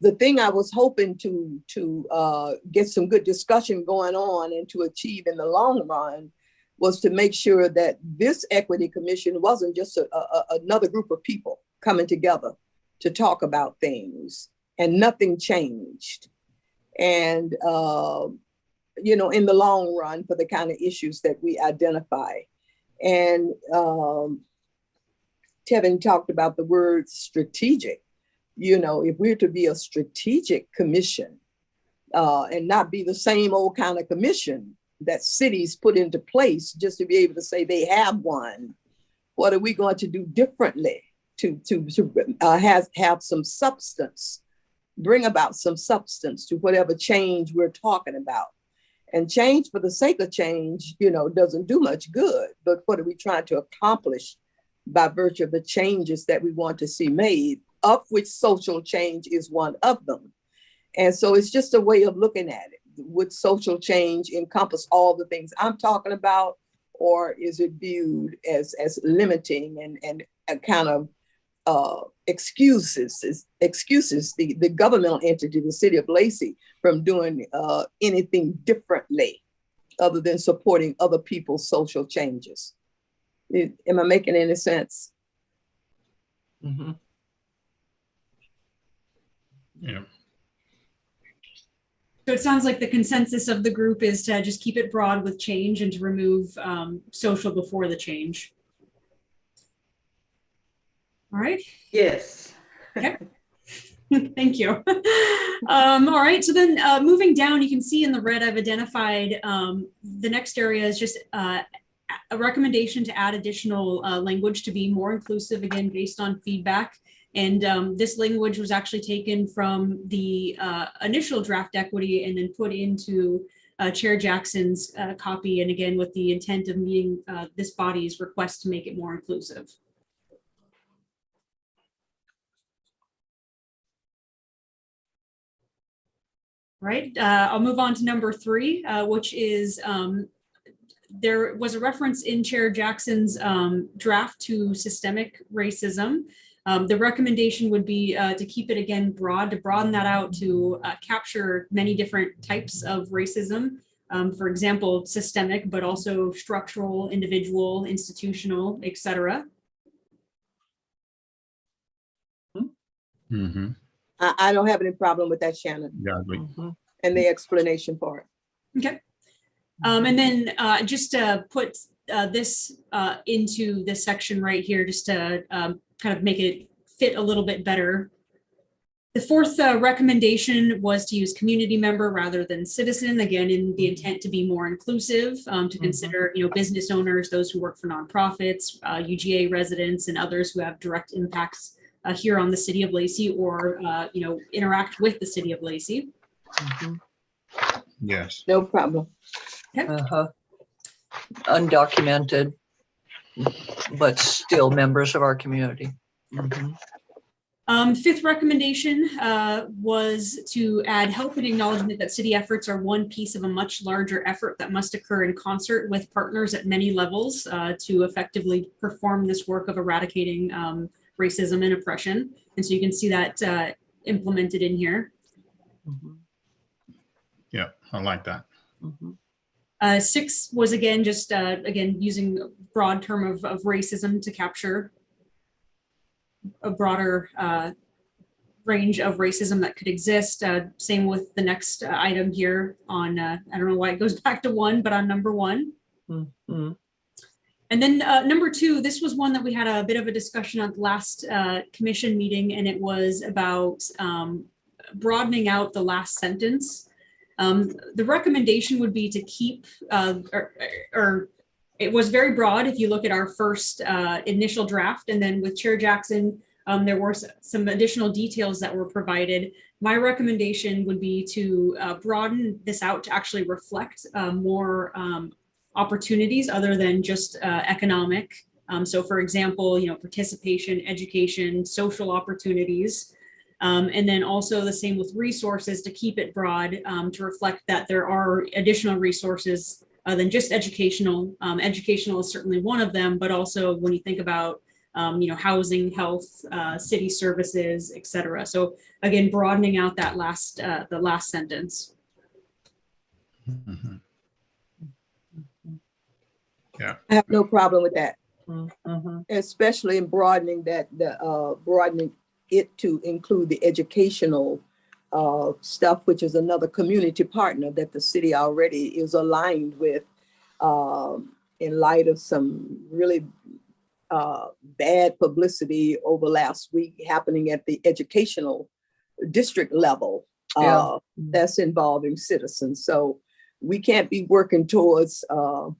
The thing I was hoping to get some good discussion going on and to achieve in the long run was to make sure that this equity commission wasn't just another group of people coming together to talk about things and nothing changed. And in the long run, for the kind of issues that we identify. And Tevin talked about the word strategic. If we're to be a strategic commission and not be the same old kind of commission, that cities put into place just to be able to say they have one. What are we going to do differently to have some substance, bring about some substance to whatever change we're talking about? And change for the sake of change, doesn't do much good. But what are we trying to accomplish by virtue of the changes that we want to see made, of which social change is one of them? And so it's just a way of looking at it. Would social change encompass all the things I'm talking about, or is it viewed as limiting and a kind of excuses the governmental entity, the city of Lacey, from doing anything differently other than supporting other people's social changes? Am I making any sense? Mhm. Yeah. So it sounds like the consensus of the group is to just keep it broad with change and to remove social before the change. All right. Yes. Okay. Thank you. All right. So then moving down, you can see in the red, I've identified the next area is just a recommendation to add additional language to be more inclusive, again, based on feedback. And this language was actually taken from the initial draft equity and then put into Chair Jackson's copy. And again, with the intent of meeting this body's request to make it more inclusive. Right. I'll move on to number 3, which is there was a reference in Chair Jackson's draft to systemic racism. The recommendation would be to keep it again broad, to broaden that out to capture many different types of racism. For example, systemic, but also structural, individual, institutional, etc. Mm-hmm. I don't have any problem with that, Shannon, Yeah, I agree. Mhm. and the explanation for it. Okay. And then just to put this into this section right here, just to kind of make it fit a little bit better. The 4th recommendation was to use community member rather than citizen, again, in the intent to be more inclusive, to consider, business owners, those who work for nonprofits, UGA residents, and others who have direct impacts here on the city of Lacey or, interact with the city of Lacey. Mhm. Yes. No problem. Uh-huh. Undocumented, but still members of our community. Mhm. 5th recommendation was to add help and acknowledgement that city efforts are one piece of a much larger effort that must occur in concert with partners at many levels to effectively perform this work of eradicating racism and oppression. And so you can see that implemented in here. Mhm. Yeah, I like that. Mhm. 6 was again, just again, using a broad term of racism to capture a broader range of racism that could exist. Same with the next item here on, I don't know why it goes back to 1, but on number 1. Mhm. And then number 2, this was one that we had a bit of a discussion at the last commission meeting, and it was about broadening out the last sentence. The recommendation would be to keep, or it was very broad if you look at our first initial draft, and then with Chair Jackson, there were some additional details that were provided. My recommendation would be to broaden this out to actually reflect more opportunities other than just economic. So for example, participation, education, social opportunities. And then also the same with resources, to keep it broad, to reflect that there are additional resources than just educational. Educational is certainly one of them, but also when you think about housing, health, city services, et cetera. So again, broadening out that the last sentence. Mhm. Yeah. I have no problem with that, Mhm. especially in broadening broadening it to include the educational stuff, which is another community partner that the city already is aligned with, in light of some really bad publicity over last week happening at the educational district level Yeah. that's involving citizens. So we can't be working towards a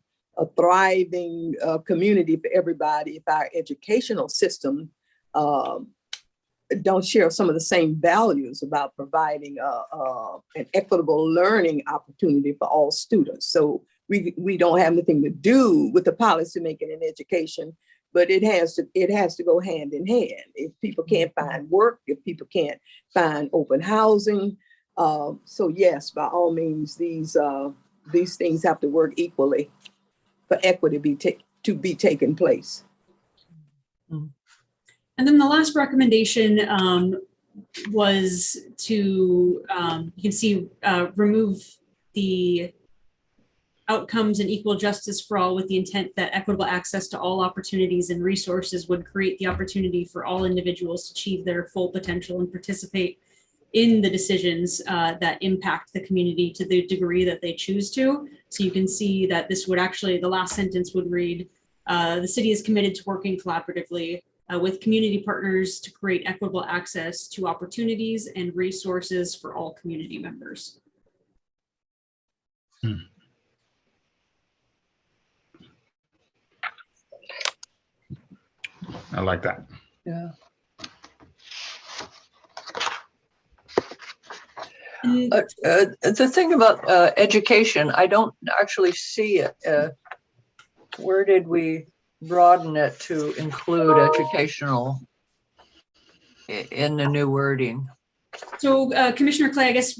thriving community for everybody if our educational system don't share some of the same values about providing an equitable learning opportunity for all students. So we don't have anything to do with the policy making in education, but it has to go hand in hand. If people can't find work, if people can't find open housing, so yes, by all means, these things have to work equally for equity to be taking place. And then the last recommendation was to, you can see, remove the outcomes and equal justice for all with the intent that equitable access to all opportunities and resources would create the opportunity for all individuals to achieve their full potential and participate in the decisions that impact the community to the degree that they choose to. So you can see that this would actually, the last sentence would read, the city is committed to working collaboratively with community partners to create equitable access to opportunities and resources for all community members. I like that. Yeah. And The thing about education, I don't actually see it. Where did we broaden it to include educational in the new wording? So Commissioner Clay, I guess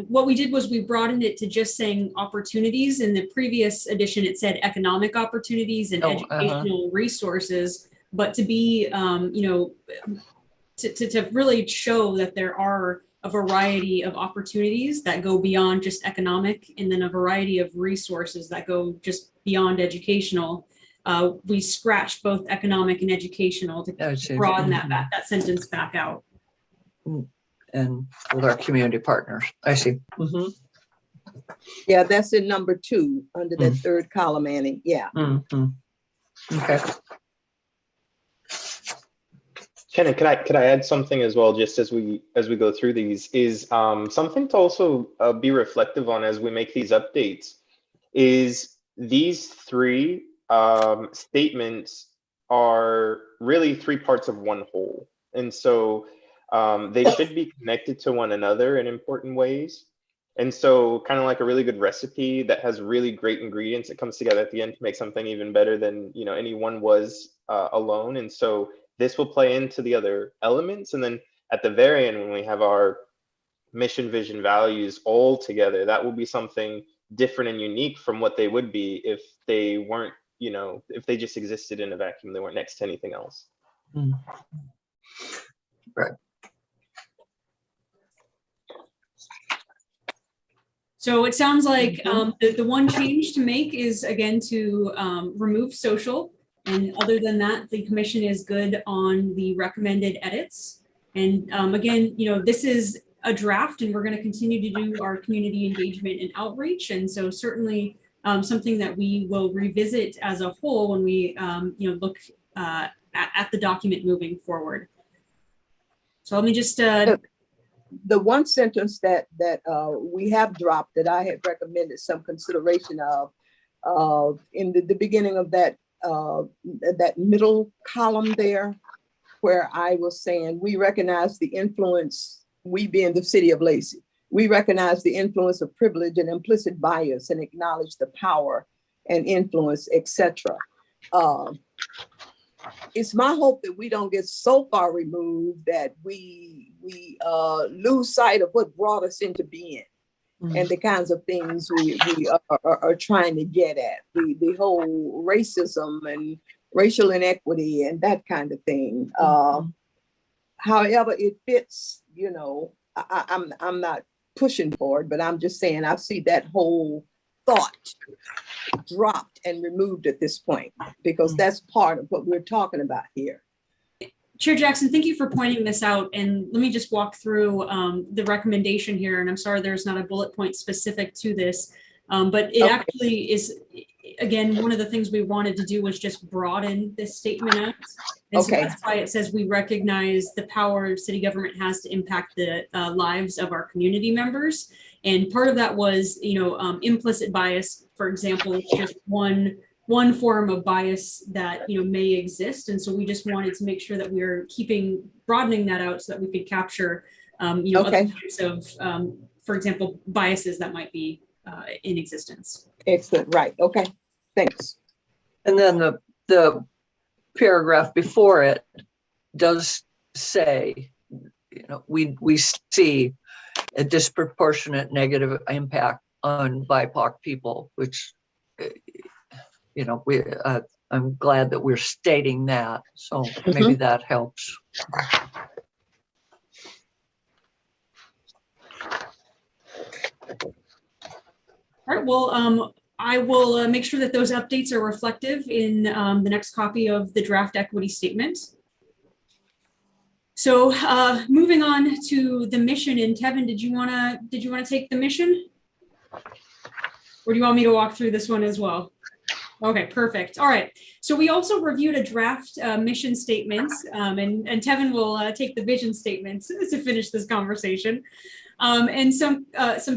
what we did was we broadened it to just saying opportunities. In the previous edition, it said economic opportunities and educational resources, but to be, to really show that there are a variety of opportunities that go beyond just economic, and then a variety of resources that go just beyond educational. We scratched both economic and educational to broaden that sentence back out. And with our community partners. I see. Mm-hmm. Yeah, that's in number 2 under that third column, Annie. Yeah. Mm-hmm. Okay. Shannon, could I add something as well, just as we go through these, is something to also be reflective on as we make these updates, is these 3 statements are really 3 parts of one whole. And so they should be connected to one another in important ways. And so kind of like a really good recipe that has really great ingredients, it comes together at the end to make something even better than any one was alone. And so this will play into the other elements. And then at the very end, when we have our mission, vision, values all together, that will be something different and unique from what they would be if they weren't, if they just existed in a vacuum, they weren't next to anything else. Right. So it sounds like the one change to make is, again, to remove social. And other than that, the commission is good on the recommended edits. And again, this is a draft, and we're going to continue to do our community engagement and outreach. And so certainly something that we will revisit as a whole when we look at the document moving forward. So let me just the one sentence that we have dropped that I had recommended some consideration of in the beginning of that middle column there, where I was saying we recognize the influence, we being the city of Lacey, we recognize the influence of privilege and implicit bias and acknowledge the power and influence, etc. It's my hope that we don't get so far removed that we lose sight of what brought us into being and the kinds of things we are trying to get at, the whole racism and racial inequity and that kind of thing. However it fits, I'm not pushing for it, but I'm just saying I see that whole thought dropped and removed at this point, because that's part of what we're talking about here. Chair Jackson, thank you for pointing this out. And let me just walk through the recommendation here. And I'm sorry there's not a bullet point specific to this, but it actually is, again, one of the things we wanted to do was just broaden this statement out. And so that's why it says we recognize the power city government has to impact the lives of our community members. And part of that was, implicit bias, for example, just one form of bias that, may exist. And so we just wanted to make sure that we are broadening that out so that we could capture, other Okay. types of, for example, biases that might be in existence. Excellent. Right. Okay. Thanks. And then the paragraph before it does say, we see a disproportionate negative impact on BIPOC people, which, I'm glad that we're stating that. So maybe that helps. All right, well, I will make sure that those updates are reflective in the next copy of the draft equity statement. So moving on to the mission, and Tevin, did you wanna take the mission? Or do you want me to walk through this one as well? Okay, perfect. All right. So we also reviewed a draft mission statement, and Tevin will take the vision statements to finish this conversation. And some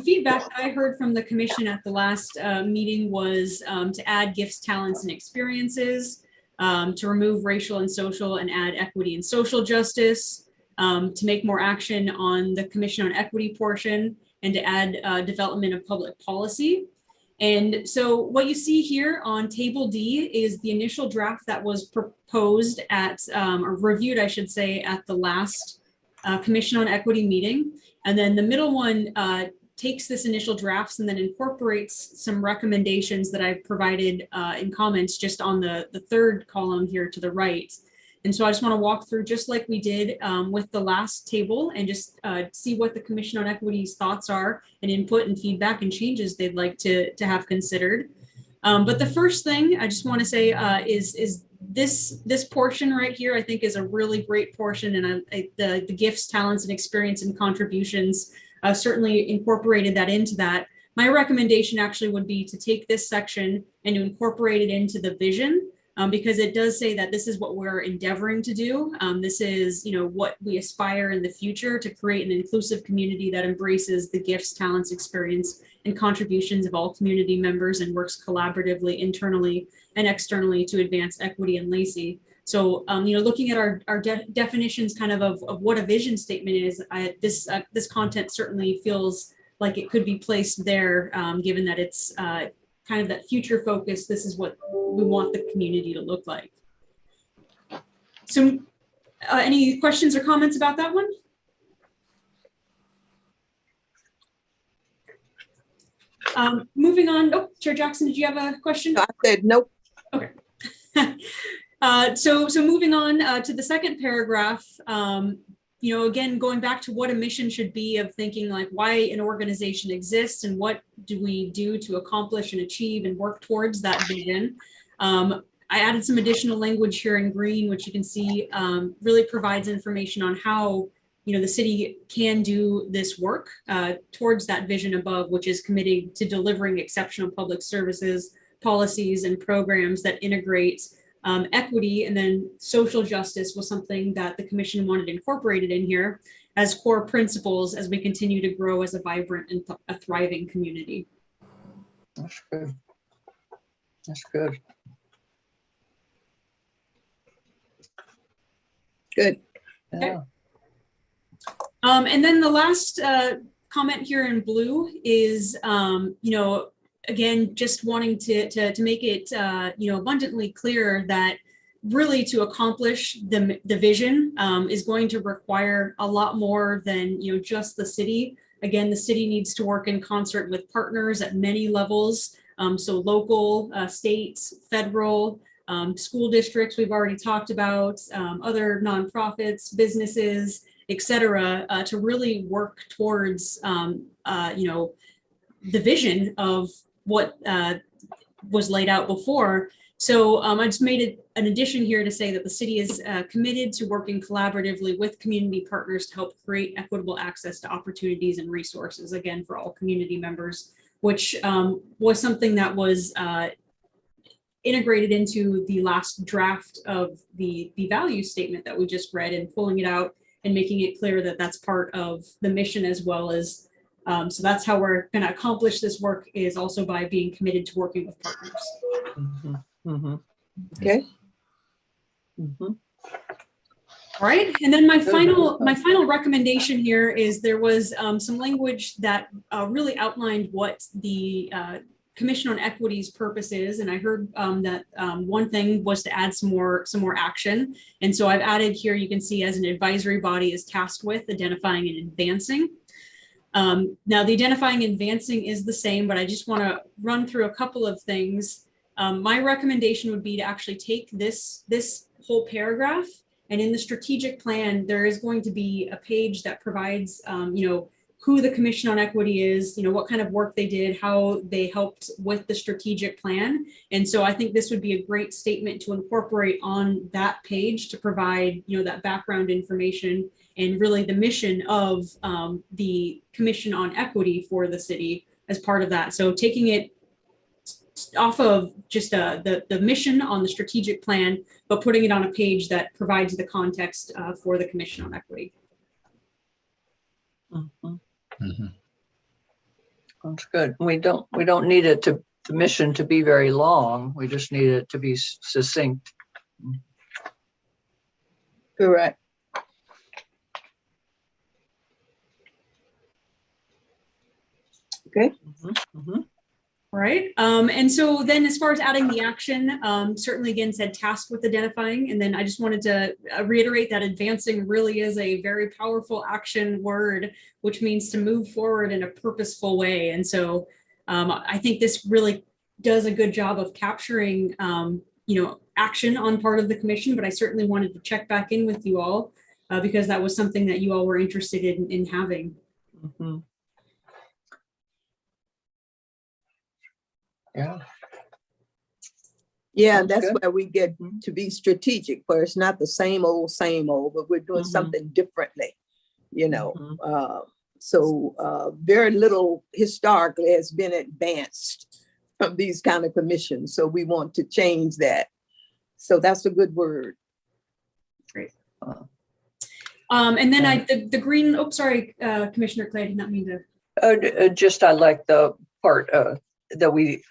feedback that I heard from the commission at the last meeting was to add gifts, talents, and experiences, to remove racial and social and add equity and social justice, to make more action on the Commission on Equity portion, and to add development of public policy. And so what you see here on table D is the initial draft that was proposed at, or reviewed, I should say, at the last Commission on Equity meeting. And then the middle one takes this initial drafts and then incorporates some recommendations that I've provided in comments just on the third column here to the right. And so I just want to walk through, just like we did with the last table, and just see what the Commission on Equity's thoughts are and input and feedback and changes they'd like to have considered. But the first thing I just want to say is this portion right here, I think, is a really great portion, and the gifts, talents, and experience and contributions certainly incorporated that into that. My recommendation actually would be to take this section and to incorporate it into the vision, because it does say that this is what we're endeavoring to do. This is, what we aspire in the future to create an inclusive community that embraces the gifts, talents, experience, and contributions of all community members and works collaboratively, internally and externally to advance equity in Lacey. So, looking at our definitions kind of what a vision statement is, this content certainly feels like it could be placed there, given that it's kind of that future focus. This is what we want the community to look like. So any questions or comments about that one? Moving on. Oh, Chair Jackson, did you have a question? No, I said nope. Okay. So moving on to the second paragraph, again, going back to what a mission should be, of thinking like why an organization exists and what do we do to accomplish and achieve and work towards that vision. I added some additional language here in green, which you can see really provides information on how the city can do this work towards that vision above, which is committed to delivering exceptional public services, policies, and programs that integrate equity. And then social justice was something that the commission wanted incorporated in here as core principles as we continue to grow as a vibrant and a thriving community. That's good. That's good. Good. Yeah. And then the last comment here in blue is, again, just wanting to make it, abundantly clear that really to accomplish the vision is going to require a lot more than, just the city. Again, the city needs to work in concert with partners at many levels. So local, state, federal, school districts, we've already talked about, other nonprofits, businesses, et cetera, to really work towards, the vision of what was laid out before. So I just made it an addition here to say that the city is committed to working collaboratively with community partners to help create equitable access to opportunities and resources, again, for all community members, which was something that was integrated into the last draft of the value statement that we just read, and pulling it out and making it clear that that's part of the mission, as well as So that's how we're going to accomplish this work, is also by being committed to working with partners. Mhm, mhm, Okay, mhm. All right, and then my Good. final recommendation here is there was some language that really outlined what the Commission on Equity's purpose is, and I heard that one thing was to add some more action, and so I've added here. You can see as an advisory body is tasked with identifying and advancing. Now the identifying and advancing is the same, but I just want to run through a couple of things. My recommendation would be to actually take this whole paragraph. And in the strategic plan, there is going to be a page that provides, who the Commission on Equity is, what kind of work they did, how they helped with the strategic plan. And so I think this would be a great statement to incorporate on that page to provide, that background information and really the mission of the Commission on Equity for the city as part of that. So taking it off of just the mission on the strategic plan, but putting it on a page that provides the context for the Commission on Equity. Mhm. Mhm. That's good. We don't need it to, the mission to be very long. We just need it to be succinct. correct. Okay, Mhm, mhm. Right. And so then as far as adding the action, certainly again said tasked with identifying. And then I just wanted to reiterate that advancing really is a very powerful action word, which means to move forward in a purposeful way. And so I think this really does a good job of capturing, action on part of the commission, but I certainly wanted to check back in with you all because that was something that you all were interested in having. Mhm. Yeah. yeah, Sounds that's good. where we get to be strategic, where it's not the same old, but we're doing Mhm. something differently, Mhm. So very little historically has been advanced from these kind of commissions. So we want to change that. So that's a good word. Great. Uh, And then the green, sorry, Commissioner Clay, I did not mean to. Just I like the part that we,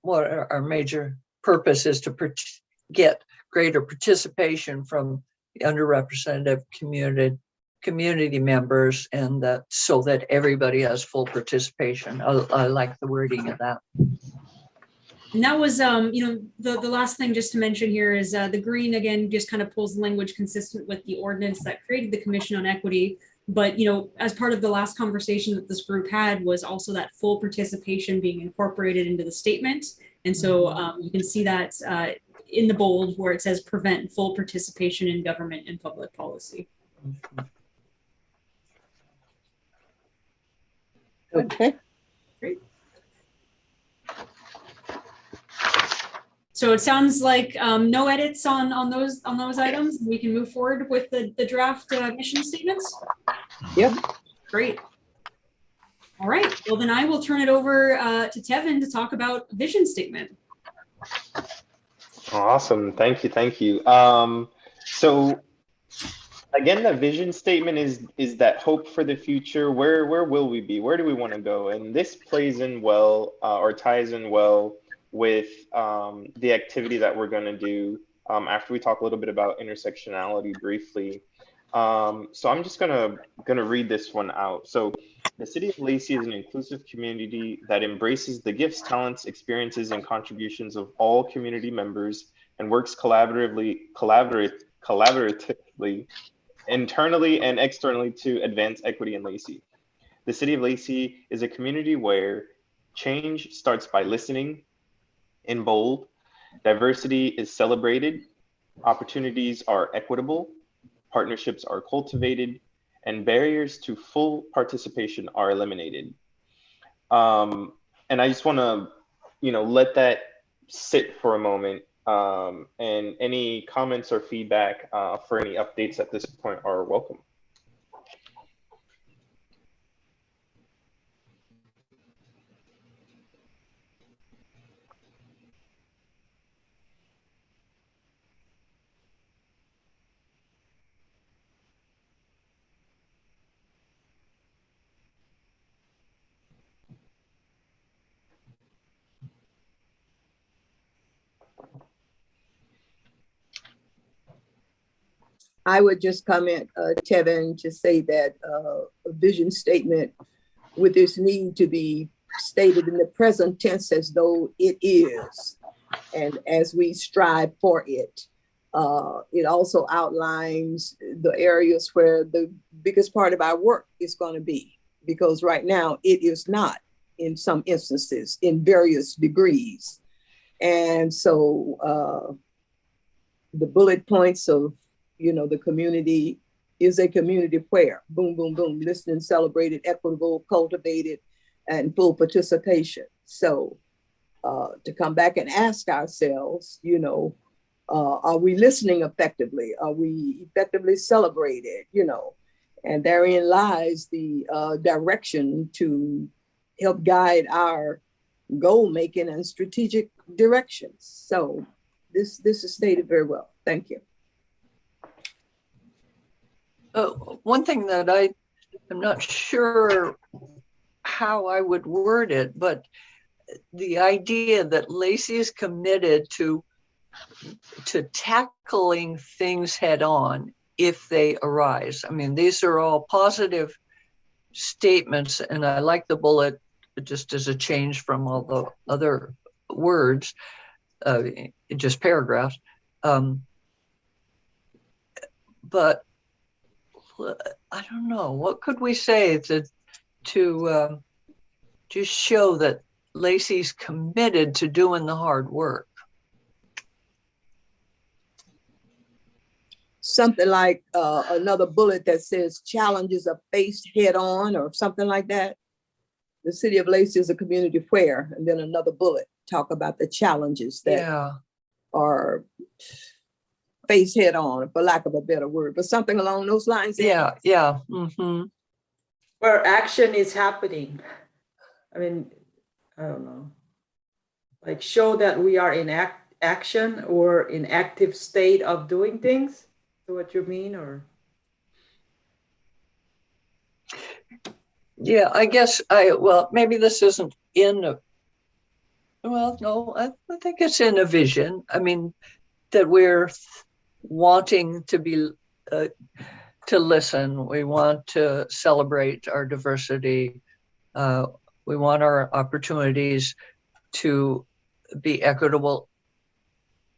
what our major purpose is to get greater participation from the underrepresented community members, and that so that everybody has full participation. I like the wording of that. And that was, the last thing just to mention here is the green, again, just kind of pulls the language consistent with the ordinance that created the Commission on Equity. But, as part of the last conversation that this group had was also that full participation being incorporated into the statement. And so you can see that in the bold where it says prevent full participation in government and public policy. Mhm. Okay. Great. So it sounds like no edits on those items. We can move forward with the draft mission statements. Yep. Great. All right. Well, then I will turn it over to Tevin to talk about vision statement. Awesome. Thank you. Thank you. So again, the vision statement is that hope for the future. Where will we be? Where do we want to go? And this plays in well or ties in well with the activity that we're going to do after we talk a little bit about intersectionality briefly. So I'm just gonna read this one out. So the City of Lacey is an inclusive community that embraces the gifts, talents, experiences, and contributions of all community members and works collaboratively, internally and externally to advance equity in Lacey. The City of Lacey is a community where change starts by listening. In bold, diversity is celebrated, opportunities are equitable, partnerships are cultivated, and barriers to full participation are eliminated. And I just want to, let that sit for a moment. And any comments or feedback for any updates at this point are welcome. I would just comment, Tevin, to say that a vision statement with this need to be stated in the present tense as though it is, and as we strive for it. It also outlines the areas where the biggest part of our work is going to be, because right now it is not in some instances in various degrees. And so the bullet points of, the community is a community where, boom, boom, boom, listening, celebrated, equitable, cultivated, and full participation. So to come back and ask ourselves, are we listening effectively? Are we effectively celebrated? And therein lies the direction to help guide our goal making and strategic directions. So this is stated very well. Thank you. One thing that I am not sure how I would word it, but the idea that Lacey is committed to tackling things head on if they arise. I mean, these are all positive statements, and I like the bullet just as a change from all the other words, just paragraphs. But I don't know, what could we say to just show that Lacey's committed to doing the hard work? Something like another bullet that says challenges are faced head on, or something like that. The city of Lacey is a community where, and then another bullet talk about the challenges that are faced head on, for lack of a better word, but something along those lines. Yeah. Mm-hmm. Where action is happening. I mean, I don't know. Like show that we are in action or in active state of doing things. Is that what you mean, or? Yeah, I guess maybe this isn't in no, I think it's in a vision. I mean, that we're wanting to be, to listen. We want to celebrate our diversity. We want our opportunities to be equitable.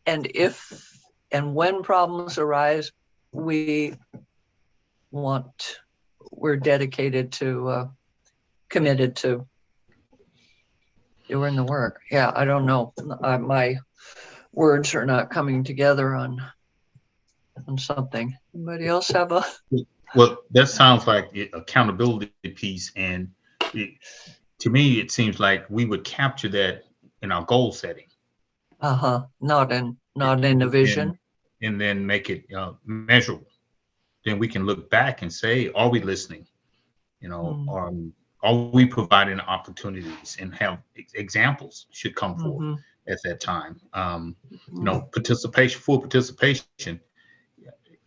And if and when problems arise, we're dedicated to, committed to doing the work. Yeah, I don't know. My words are not coming together on something. Anybody else have a? Well, that sounds like the accountability piece. And to me, it seems like we would capture that in our goal setting. Not in the vision. And then make it measurable. Then we can look back and say, are we listening? Are we providing opportunities, and have examples should come forth at that time. Full participation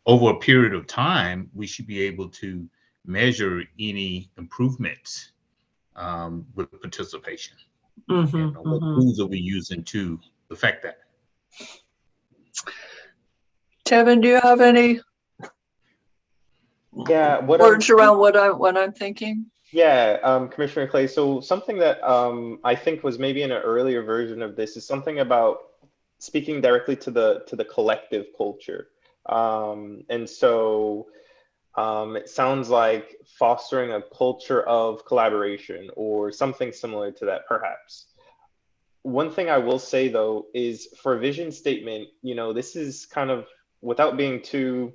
over a period of time, we should be able to measure any improvements with participation. What tools are we using to affect that? Tevin, do you have any words around what I'm thinking? Yeah, Commissioner Clay. So something that I think was maybe in an earlier version of this is something about speaking directly to the collective culture. And so it sounds like fostering a culture of collaboration or something similar to that, perhaps. One thing I will say, though, is for a vision statement, this is kind of, without being too,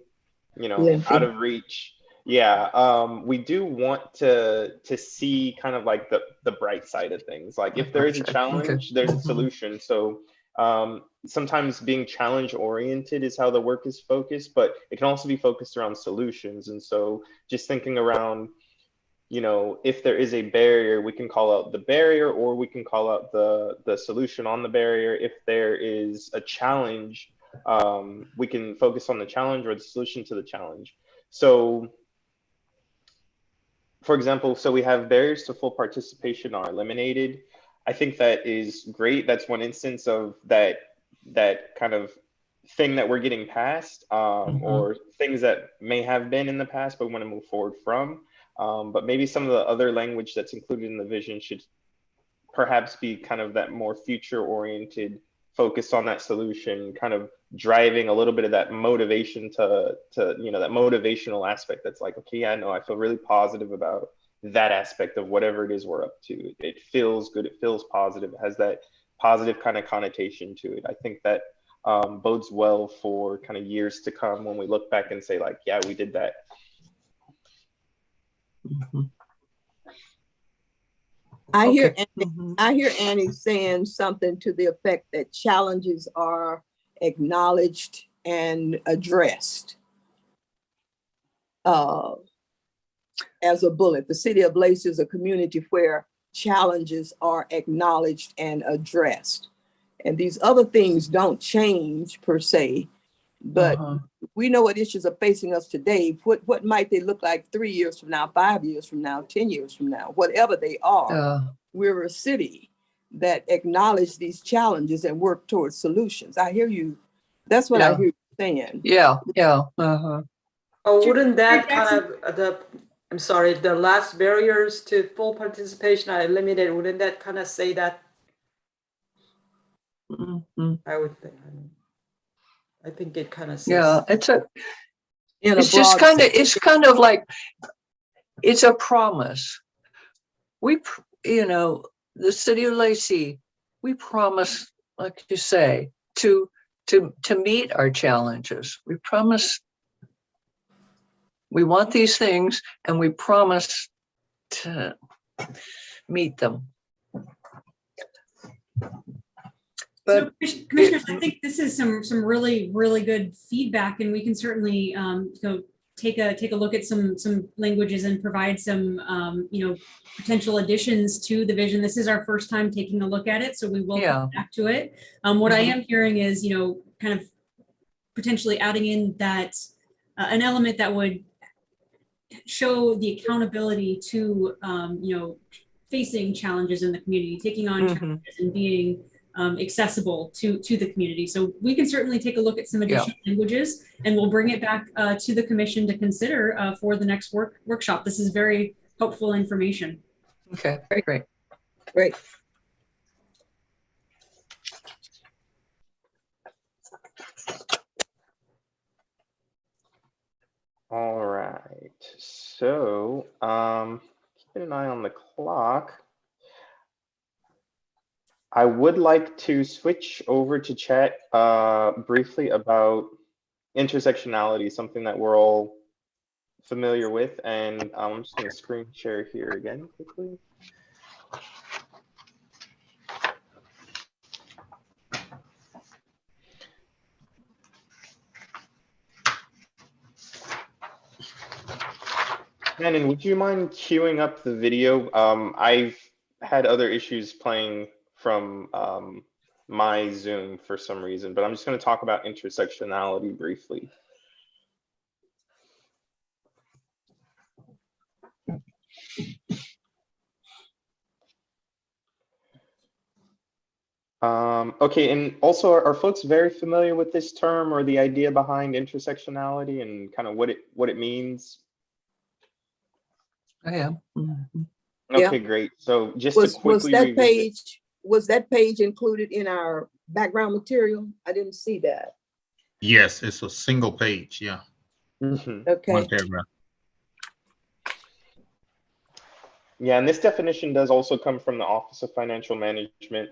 out of reach. Yeah, we do want to see kind of like the bright side of things. Like if there is a challenge, there's a solution. So sometimes being challenge oriented is how the work is focused, but it can also be focused around solutions. And so just thinking around, if there is a barrier, we can call out the barrier, or we can call out the solution on the barrier. If there is a challenge, we can focus on the challenge or the solution to the challenge. So for example, so we have barriers to full participation are eliminated. I think that is great. That's one instance of that kind of thing that we're getting past, or things that may have been in the past, but we want to move forward from. But maybe some of the other language that's included in the vision should perhaps be kind of that more future oriented, focused on that solution, kind of driving a little bit of that motivation to you know, that motivational aspect that's like, okay, yeah, no, I feel really positive about that aspect of whatever it is we're up to. It feels good, it feels positive, it has that positive kind of connotation to it. I think that bodes well for kind of years to come when we look back and say like, yeah, we did that. I hear Okay. I hear Annie saying something to the effect that challenges are acknowledged and addressed. As a bullet, the city of Lacey is a community where challenges are acknowledged and addressed. And these other things don't change per se, but we know what issues are facing us today. What might they look like 3 years from now, 5 years from now, 10 years from now, whatever they are. We're a city that acknowledge these challenges and work towards solutions. I hear you. That's what I hear you saying. Yeah. Oh, wouldn't that kind of I'm sorry, the last barriers to full participation are limited. Wouldn't that kind of say that? I would think. I think it kind of says. Yeah, it's broad sense. it's kind of like, it's a promise. You know, the city of Lacey, we promise, like you say, to meet our challenges. We promise we want these things, and we promise to meet them. So, commissioners, I think this is some really good feedback, and we can certainly go take a look at some languages and provide some you know, potential additions to the vision. This is our first time taking a look at it, so we will come back to it. What I am hearing is, you know, kind of potentially adding in that an element that would show the accountability to you know, facing challenges in the community, taking on challenges and being accessible to the community. So we can certainly take a look at some additional languages, and we'll bring it back to the commission to consider for the next workshop. This is very helpful information. Okay, great. All right, so keeping an eye on the clock. I would like to switch over to chat briefly about intersectionality, something that we're all familiar with. And I'm just going to screen share here again quickly. Shannon, would you mind queuing up the video? I've had other issues playing from my Zoom for some reason, but I'm just going to talk about intersectionality briefly. Okay, and also, are folks very familiar with this term or the idea behind intersectionality and kind of what it means? I am. Okay, great. So just to quickly was that page included in our background material? I didn't see that. Yes, it's a single page. Yeah. Okay. One paragraph. Yeah, and this definition does also come from the Office of Financial Management,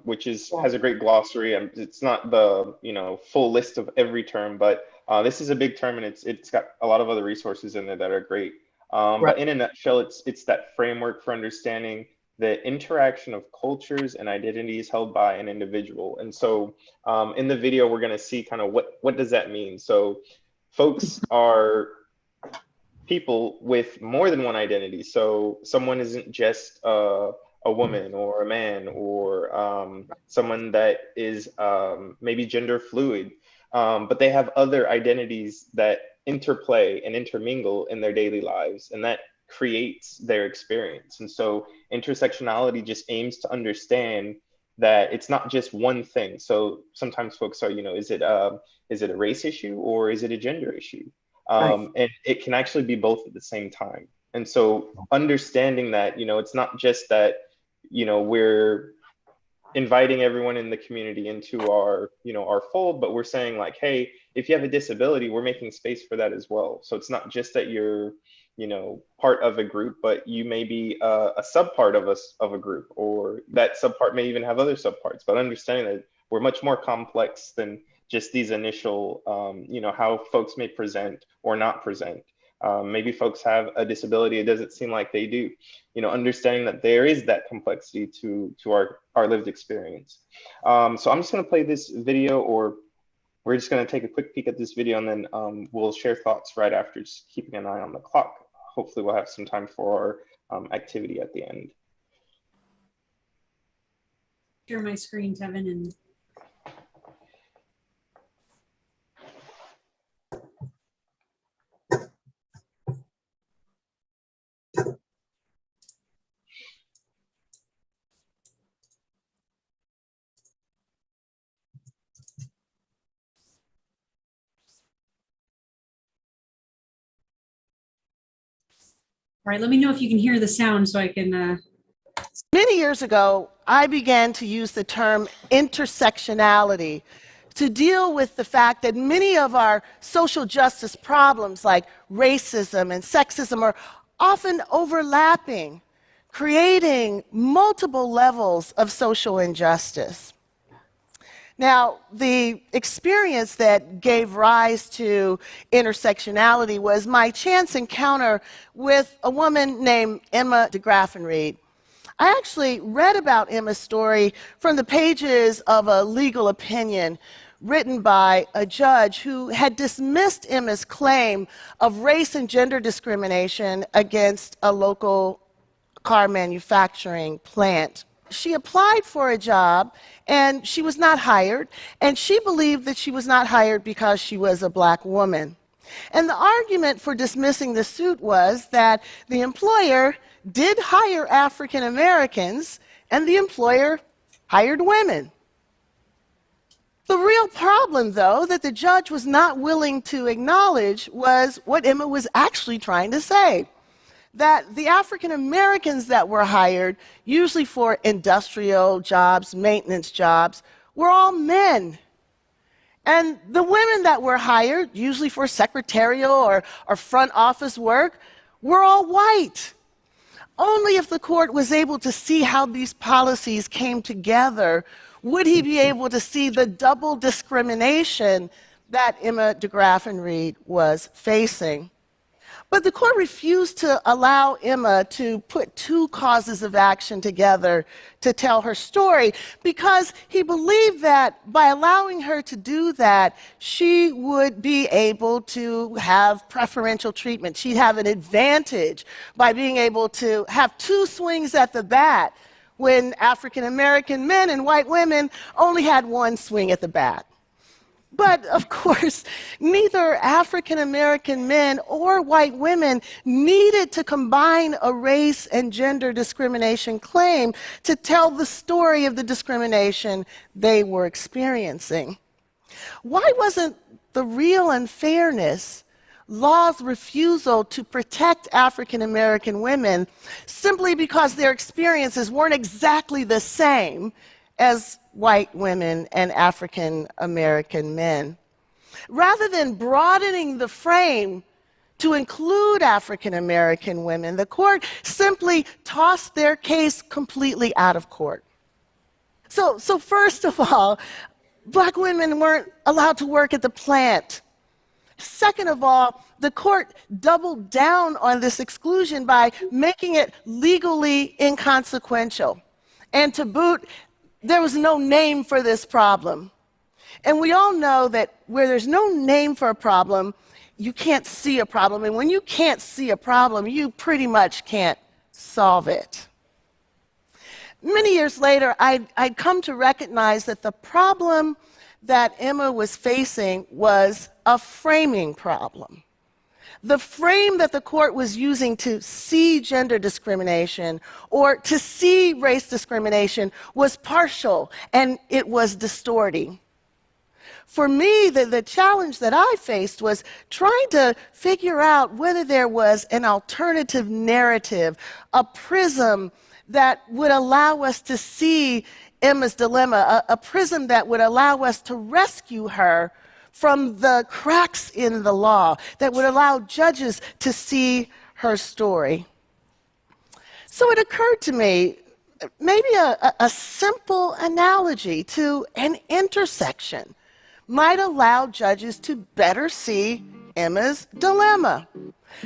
which has a great glossary. It's not the full list of every term, but this is a big term, and it's got a lot of other resources in there that are great. But in a nutshell, it's that framework for understanding the interaction of cultures and identities held by an individual. And so in the video, we're going to see kind of what does that mean. So folks are people with more than one identity. So someone isn't just a woman or a man or someone that is maybe gender fluid, but they have other identities that interplay and intermingle in their daily lives, and that creates their experience. And so intersectionality just aims to understand that it's not just one thing. So sometimes folks are, is it a race issue or is it a gender issue? And it can actually be both at the same time. And so understanding that, it's not just that, we're inviting everyone in the community into our, our fold, but we're saying like, hey, if you have a disability, we're making space for that as well. So it's not just that you're, part of a group, but you may be a subpart of a group, or that subpart may even have other subparts. But understanding that we're much more complex than just these initial, how folks may present or not present. Maybe folks have a disability, it doesn't seem like they do. Understanding that there is that complexity to our lived experience. So I'm just going to play this video, or we're just going to take a quick peek at this video, and then we'll share thoughts right after, just keeping an eye on the clock. Hopefully we'll have some time for our activity at the end. Share my screen, Tevin, and all right, let me know if you can hear the sound so I can. Many years ago, I began to use the term intersectionality to deal with the fact that many of our social justice problems like racism and sexism are often overlapping, creating multiple levels of social injustice. Now, the experience that gave rise to intersectionality was my chance encounter with a woman named Emma de Graffenried. I actually read about Emma's story from the pages of a legal opinion written by a judge who had dismissed Emma's claim of race and gender discrimination against a local car manufacturing plant. She applied for a job and she was not hired, and she believed that she was not hired because she was a Black woman. And the argument for dismissing the suit was that the employer did hire African Americans and the employer hired women. The real problem, though, that the judge was not willing to acknowledge was what Emma was actually trying to say. That the African Americans that were hired, usually for industrial jobs, maintenance jobs, were all men. And the women that were hired, usually for secretarial or front office work, were all white. Only if the court was able to see how these policies came together would he be able to see the double discrimination that Emma de Graffenried was facing. But the court refused to allow Emma to put two causes of action together to tell her story because he believed that by allowing her to do that, she would be able to have preferential treatment. She'd have an advantage by being able to have two swings at the bat when African American men and white women only had one swing at the bat. But, of course, neither African American men or white women needed to combine a race and gender discrimination claim to tell the story of the discrimination they were experiencing. Why wasn't the real unfairness law's refusal to protect African American women simply because their experiences weren't exactly the same as white women and African American men? Rather than broadening the frame to include African American women, the court simply tossed their case completely out of court. So first of all, Black women weren't allowed to work at the plant. Second of all, the court doubled down on this exclusion by making it legally inconsequential. And to boot, there was no name for this problem. And we all know that where there's no name for a problem, you can't see a problem. And when you can't see a problem, you pretty much can't solve it. Many years later, I'd come to recognize that the problem that Emma was facing was a framing problem. The frame that the court was using to see gender discrimination or to see race discrimination was partial, and it was distorting. For me, the challenge that I faced was trying to figure out whether there was an alternative narrative, a prism that would allow us to see Emma's dilemma, a prism that would allow us to rescue her from the cracks in the law, that would allow judges to see her story. So it occurred to me, maybe a simple analogy to an intersection might allow judges to better see Emma's dilemma.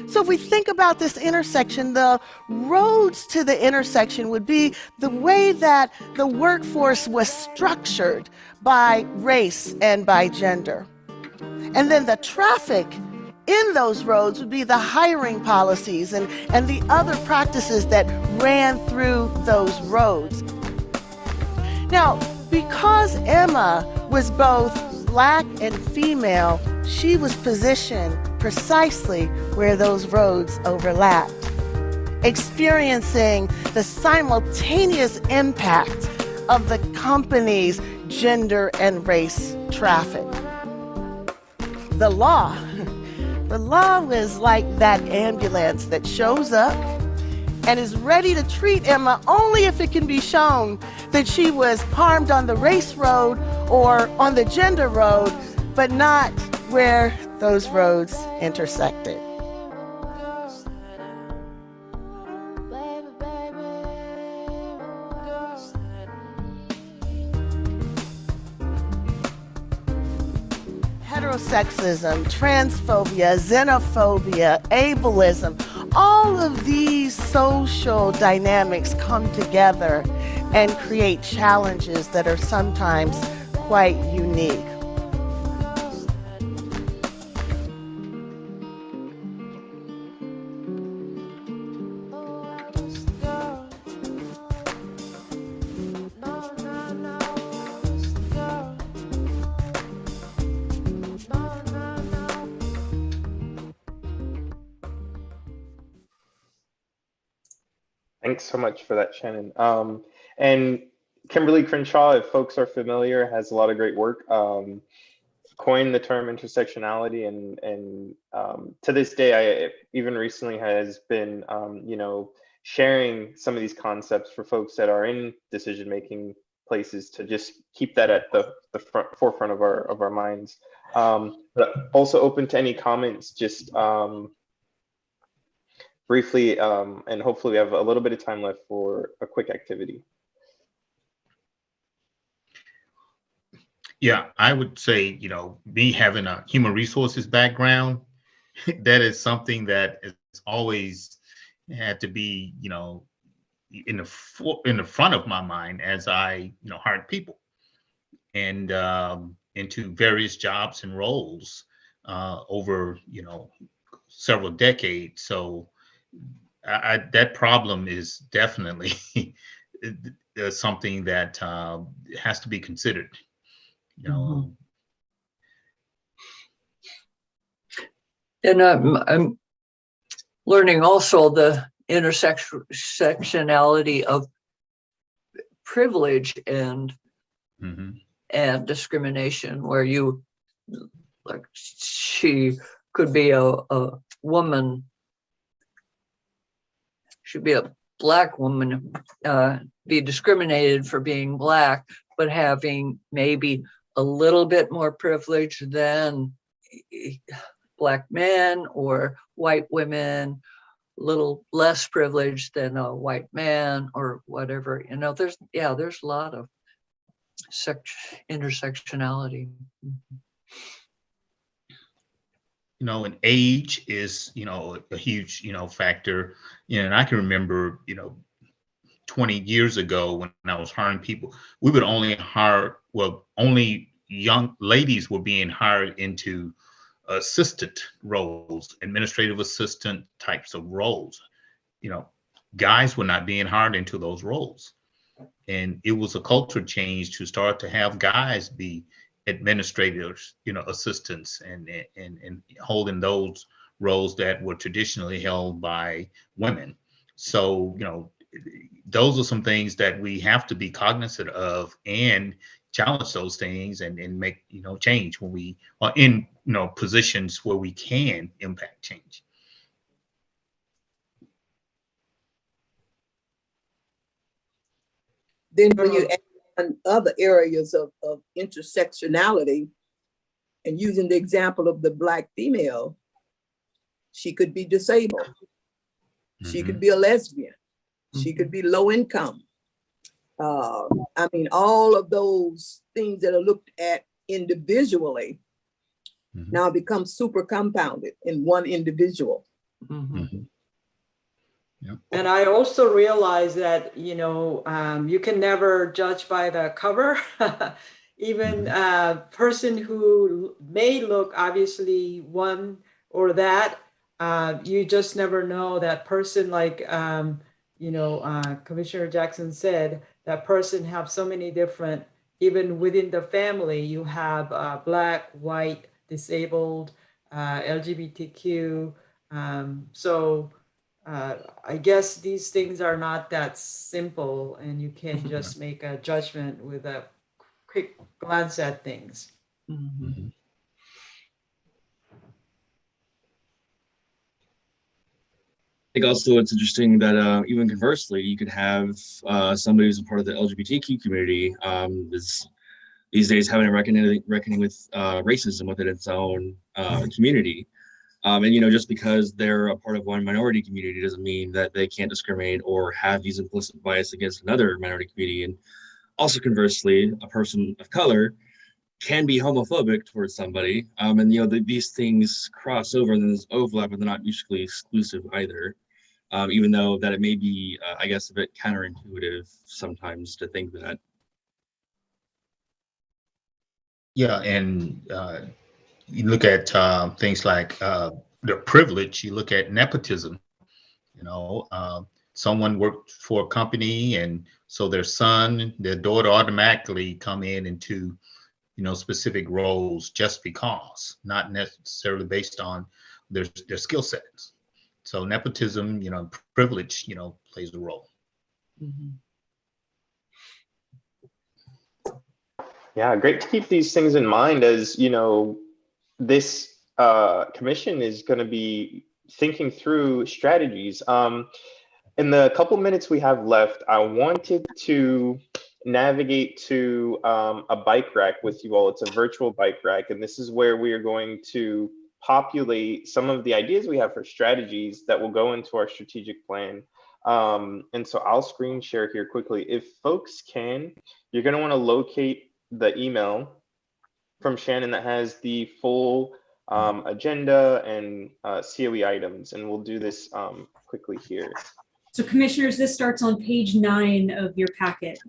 So if we think about this intersection, the roads to the intersection would be the way that the workforce was structured by race and by gender. And then the traffic in those roads would be the hiring policies and the other practices that ran through those roads. Now, because Emma was both Black and female, she was positioned precisely where those roads overlapped, experiencing the simultaneous impact of the company's gender and race traffic. The law was like that ambulance that shows up and is ready to treat Emma only if it can be shown that she was harmed on the race road or on the gender road, but not where those roads intersected. Heterosexism, transphobia, xenophobia, ableism, all of these social dynamics come together and create challenges that are sometimes quite unique. Thanks so much for that, Shannon. And Kimberly Crenshaw, if folks are familiar, has a lot of great work. Coined the term intersectionality, and to this day, I even recently has been, sharing some of these concepts for folks that are in decision-making places to just keep that at the forefront of our minds. But also open to any comments, just briefly, and hopefully we have a little bit of time left for a quick activity. Yeah, I would say, me having a human resources background, that is something that is always had to be, in the front of my mind as I, hired people and into various jobs and roles over, several decades. So that problem is definitely something that has to be considered. And I'm learning also the intersectionality of privilege and discrimination, where she could be a woman, should be a Black woman, be discriminated for being Black, but having maybe a little bit more privilege than Black men, or white women, a little less privilege than a white man, or whatever. There's a lot of intersectionality. And age is, a huge, factor. And I can remember, 20 years ago when I was hiring people, we would only hire, only young ladies were being hired into assistant roles, administrative assistant types of roles. Guys were not being hired into those roles. And it was a culture change to start to have guys be administrators, assistants and holding those roles that were traditionally held by women. So, those are some things that we have to be cognizant of and challenge those things and make, change when we are in, positions where we can impact change. Then when you add on other areas of intersectionality, and using the example of the Black female, she could be disabled. She could be a lesbian. She could be low income. I mean, all of those things that are looked at individually now become super compounded in one individual. And I also realize that, you can never judge by the cover. Even a person who may look obviously one or that, you just never know that person. Like, Commissioner Jackson said, that person have so many different, even within the family, you have Black, white, disabled, LGBTQ. I guess these things are not that simple, and you can't just make a judgment with a quick glance at things. I think also it's interesting that even conversely, you could have somebody who's a part of the LGBTQ community is these days having a reckoning with racism within its own community. And just because they're a part of one minority community doesn't mean that they can't discriminate or have these implicit bias against another minority community. And also conversely, a person of color can be homophobic towards somebody. And these things cross over and there's overlap, but they're not mutually exclusive either. Even though that it may be, I guess, a bit counterintuitive sometimes to think that. Yeah, and you look at things like the privilege, you look at nepotism, someone worked for a company and so their son, their daughter automatically come into, specific roles just because, not necessarily based on their skill sets. So nepotism, privilege, plays a role. Yeah, great to keep these things in mind as, this commission is going to be thinking through strategies. In the couple minutes we have left, I wanted to navigate to a bike rack with you all. It's a virtual bike rack, and this is where we are going to populate some of the ideas we have for strategies that will go into our strategic plan. And so I'll screen share here quickly. If folks can, you're going to want to locate the email from Shannon that has the full agenda and COE items, and we'll do this quickly here. So commissioners, this starts on page 9 of your packet.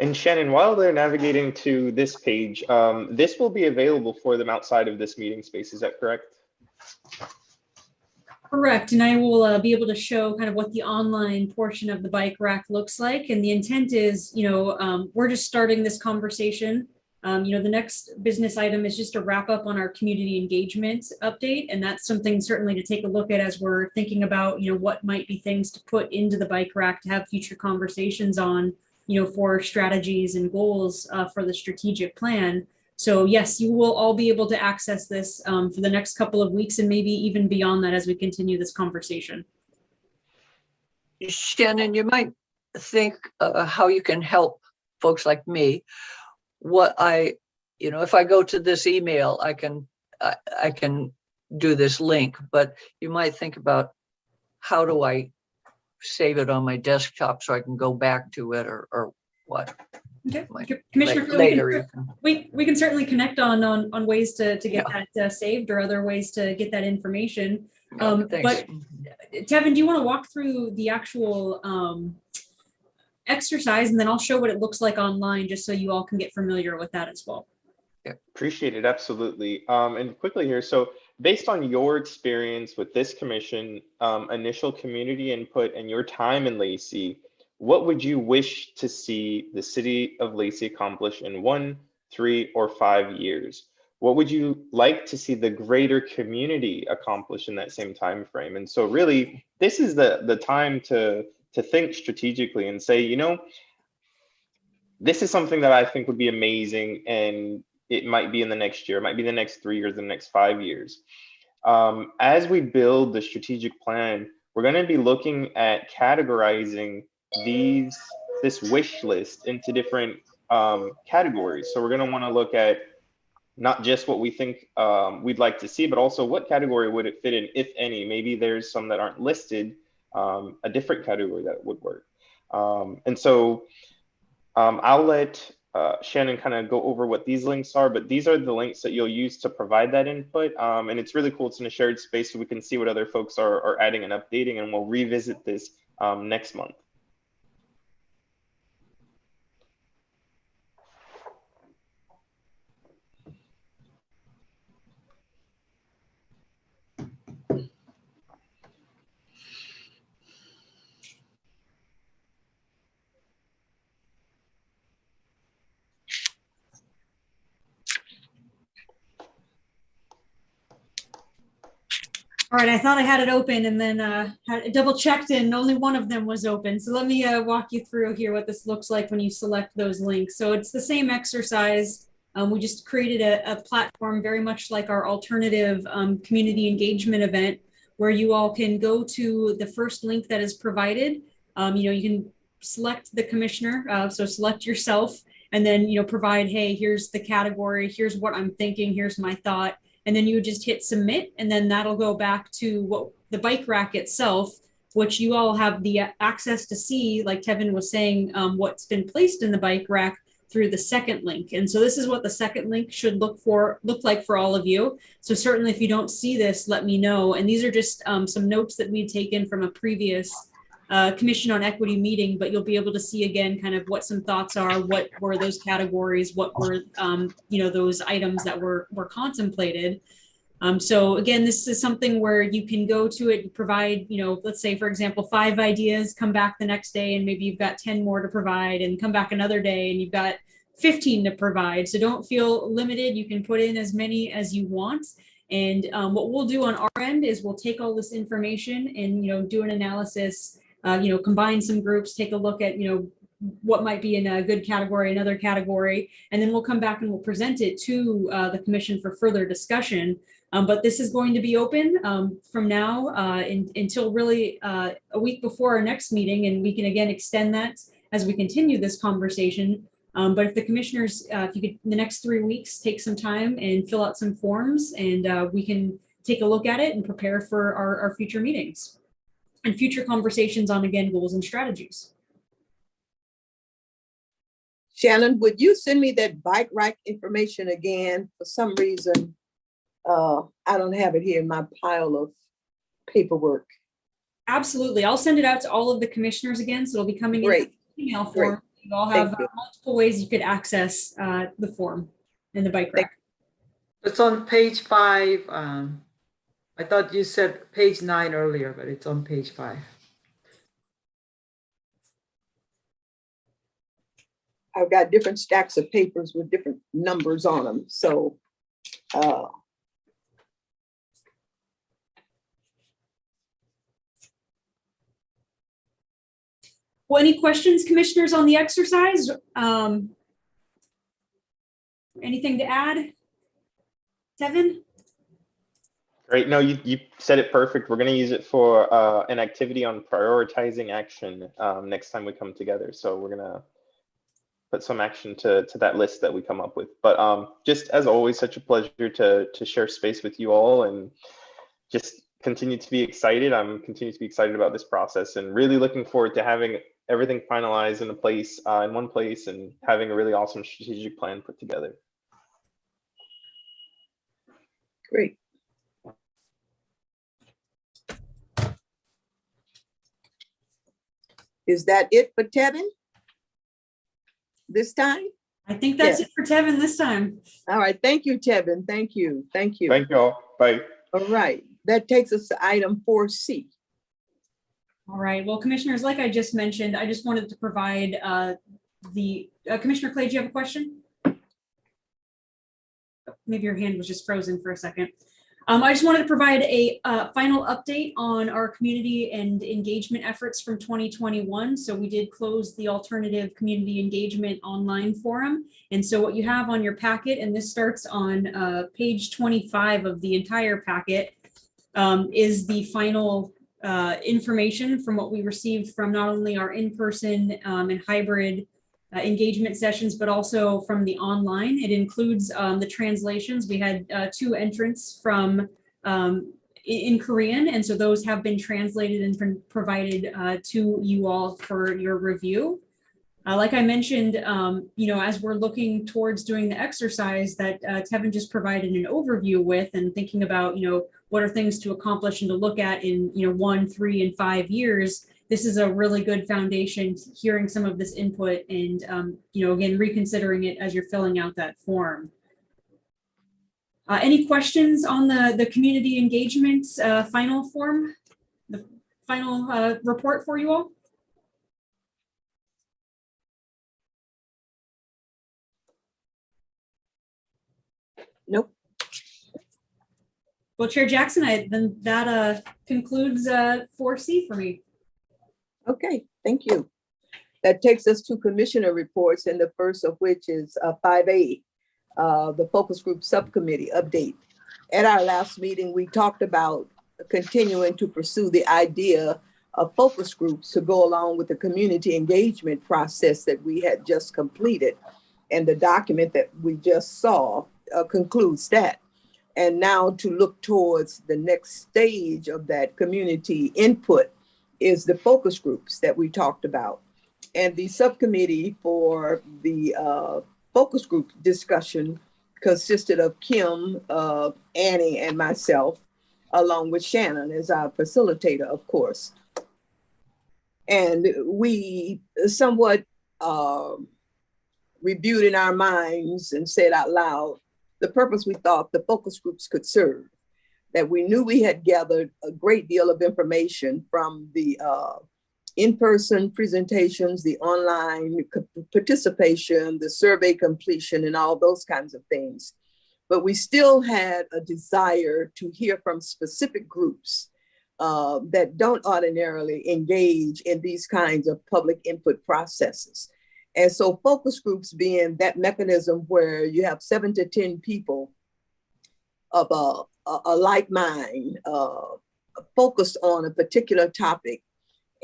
And Shannon, while they're navigating to this page, this will be available for them outside of this meeting space. Is that correct? Correct, and I will be able to show kind of what the online portion of the bike rack looks like. And the intent is, we're just starting this conversation. The next business item is just a wrap up on our community engagement update. And that's something certainly to take a look at as we're thinking about, what might be things to put into the bike rack to have future conversations on, for strategies and goals for the strategic plan. So yes, you will all be able to access this for the next couple of weeks and maybe even beyond that as we continue this conversation. Shannon, you might think how you can help folks like me. If I go to this email, I can do this link, but you might think about how do I save it on my desktop so I can go back to it or what. Okay, Commissioner, later we can certainly connect on ways to get that saved or other ways to get that information. But Tevin, do you want to walk through the actual exercise, and then I'll show what it looks like online just so you all can get familiar with that as well. Appreciate it, absolutely. And quickly here, so based on your experience with this commission, initial community input, and your time in Lacey, what would you wish to see the city of Lacey accomplish in 1, 3, or 5 years? What would you like to see the greater community accomplish in that same time frame? And so really, this is the time to think strategically and say, you know, this is something that I think would be amazing, and it might be in the next year, it might be the next 3 years, the next 5 years. As we build the strategic plan, we're going to be looking at categorizing this wish list into different categories. So we're going to want to look at not just what we think we'd like to see, but also what category would it fit in, if any. Maybe there's some that aren't listed, a different category that would work. And so I'll let Shannon kind of go over what these links are, but these are the links that you'll use to provide that input. And it's really cool. It's in a shared space so we can see what other folks are adding and updating, and we'll revisit this next month. All right, I thought I had it open and then had double checked and only one of them was open. So let me walk you through here what this looks like when you select those links. So it's the same exercise. We just created a platform very much like our alternative community engagement event, where you all can go to the first link that is provided. You can select the commissioner, so select yourself, and then provide, hey, here's the category, here's what I'm thinking, here's my thought. And then you would just hit submit, and then that'll go back to what the bike rack itself, which you all have the access to see, like Tevin was saying, what's been placed in the bike rack through the second link. And so this is what the second link should look like for all of you. So certainly if you don't see this, let me know. And these are just some notes that we'd taken from a previous Commission on Equity meeting, but you'll be able to see again kind of what some thoughts are, what were those categories, what were those items that were contemplated. So again, this is something where you can go to it and provide, let's say, for example, 5 ideas, come back the next day and maybe you've got 10 more to provide, and come back another day and you've got 15 to provide. So don't feel limited. You can put in as many as you want. And what we'll do on our end is we'll take all this information and, do an analysis, combine some groups, take a look at, what might be in a good category, another category, and then we'll come back and we'll present it to the commission for further discussion. But this is going to be open from now until really a week before our next meeting, and we can again extend that as we continue this conversation. But if the commissioners, if you could, in the next 3 weeks, take some time and fill out some forms, and we can take a look at it and prepare for our future meetings and future conversations on, again, goals and strategies. Shannon, would you send me that bike rack information again? For some reason, I don't have it here in my pile of paperwork. Absolutely. I'll send it out to all of the commissioners again. So it'll be coming in email form. You all have multiple ways you could access the form in the bike rack. It's on page 5. I thought you said page 9 earlier, but it's on page 5. I've got different stacks of papers with different numbers on them. So well, any questions, commissioners, on the exercise? Anything to add? Tevin? Great. No, you said it perfect. We're going to use it for an activity on prioritizing action next time we come together. So we're going to put some action to that list that we come up with. But just as always, such a pleasure to share space with you all, and just continue to be excited. I'm continue to be excited about this process, and really looking forward to having everything finalized in a place, in one place, and having a really awesome strategic plan put together. great. Is that it for Tevin this time? I think that's it for Tevin this time. All right. Thank you, Tevin. Thank you. Thank you. Thank you all. Bye. All right, that takes us to item 4C. All right, well, commissioners, like I just mentioned, I just wanted to provide Commissioner Clay, do you have a question? Maybe your hand was just frozen for a second. I just wanted to provide a final update on our community and engagement efforts from 2021. So we did close the Alternative Community Engagement Online Forum. And so what you have on your packet, and this starts on page 25 of the entire packet, is the final information from what we received from not only our in-person and hybrid engagement sessions, but also from the online. It includes the translations. We had 2 entrants from in Korean, and so those have been translated and provided to you all for your review. Like I mentioned, as we're looking towards doing the exercise that Tevin just provided an overview with, and thinking about, what are things to accomplish and to look at in, 1, 3, and 5 years, this is a really good foundation, hearing some of this input and, again, reconsidering it as you're filling out that form. Any questions on the community engagement final form, the final report for you all? Nope. Well, Chair Jackson, then that concludes 4C for me. Okay, thank you. That takes us to commissioner reports, and the first of which is 5A, the focus group subcommittee update. At our last meeting, we talked about continuing to pursue the idea of focus groups to go along with the community engagement process that we had just completed. And the document that we just saw concludes that. And now to look towards the next stage of that community input is the focus groups that we talked about. And the subcommittee for the focus group discussion consisted of Kim, Annie, and myself, along with Shannon as our facilitator, of course. And we somewhat reviewed in our minds and said out loud the purpose we thought the focus groups could serve. That we knew we had gathered a great deal of information from the in-person presentations, the online participation, the survey completion, and all those kinds of things. But we still had a desire to hear from specific groups that don't ordinarily engage in these kinds of public input processes. And so focus groups being that mechanism where you have 7 to 10 people of a like mind focused on a particular topic.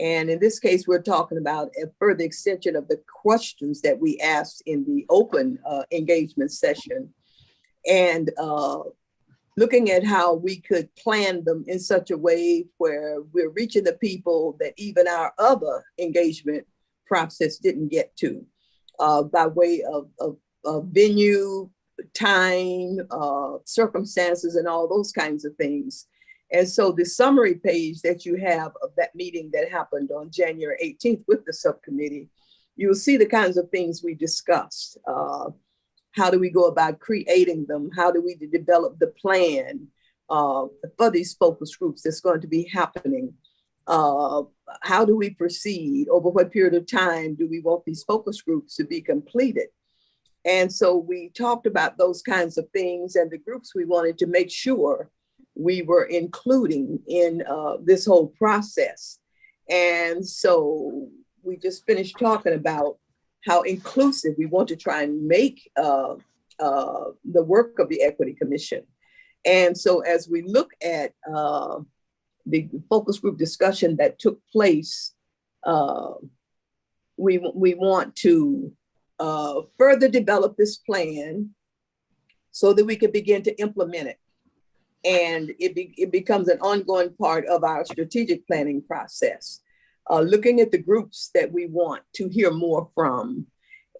And in this case, we're talking about a further extension of the questions that we asked in the open engagement session, and looking at how we could plan them in such a way where we're reaching the people that even our other engagement process didn't get to, by way of venue, time, circumstances, and all those kinds of things. And so the summary page that you have of that meeting that happened on January 18th with the subcommittee, you'll see the kinds of things we discussed. How do we go about creating them? How do we develop the plan for these focus groups that's going to be happening? How do we proceed? Over what period of time do we want these focus groups to be completed? And so we talked about those kinds of things and the groups we wanted to make sure we were including in this whole process. And so we just finished talking about how inclusive we want to try and make the work of the Equity Commission. And so as we look at the focus group discussion that took place, we want to further develop this plan so that we can begin to implement it. And it becomes an ongoing part of our strategic planning process, looking at the groups that we want to hear more from,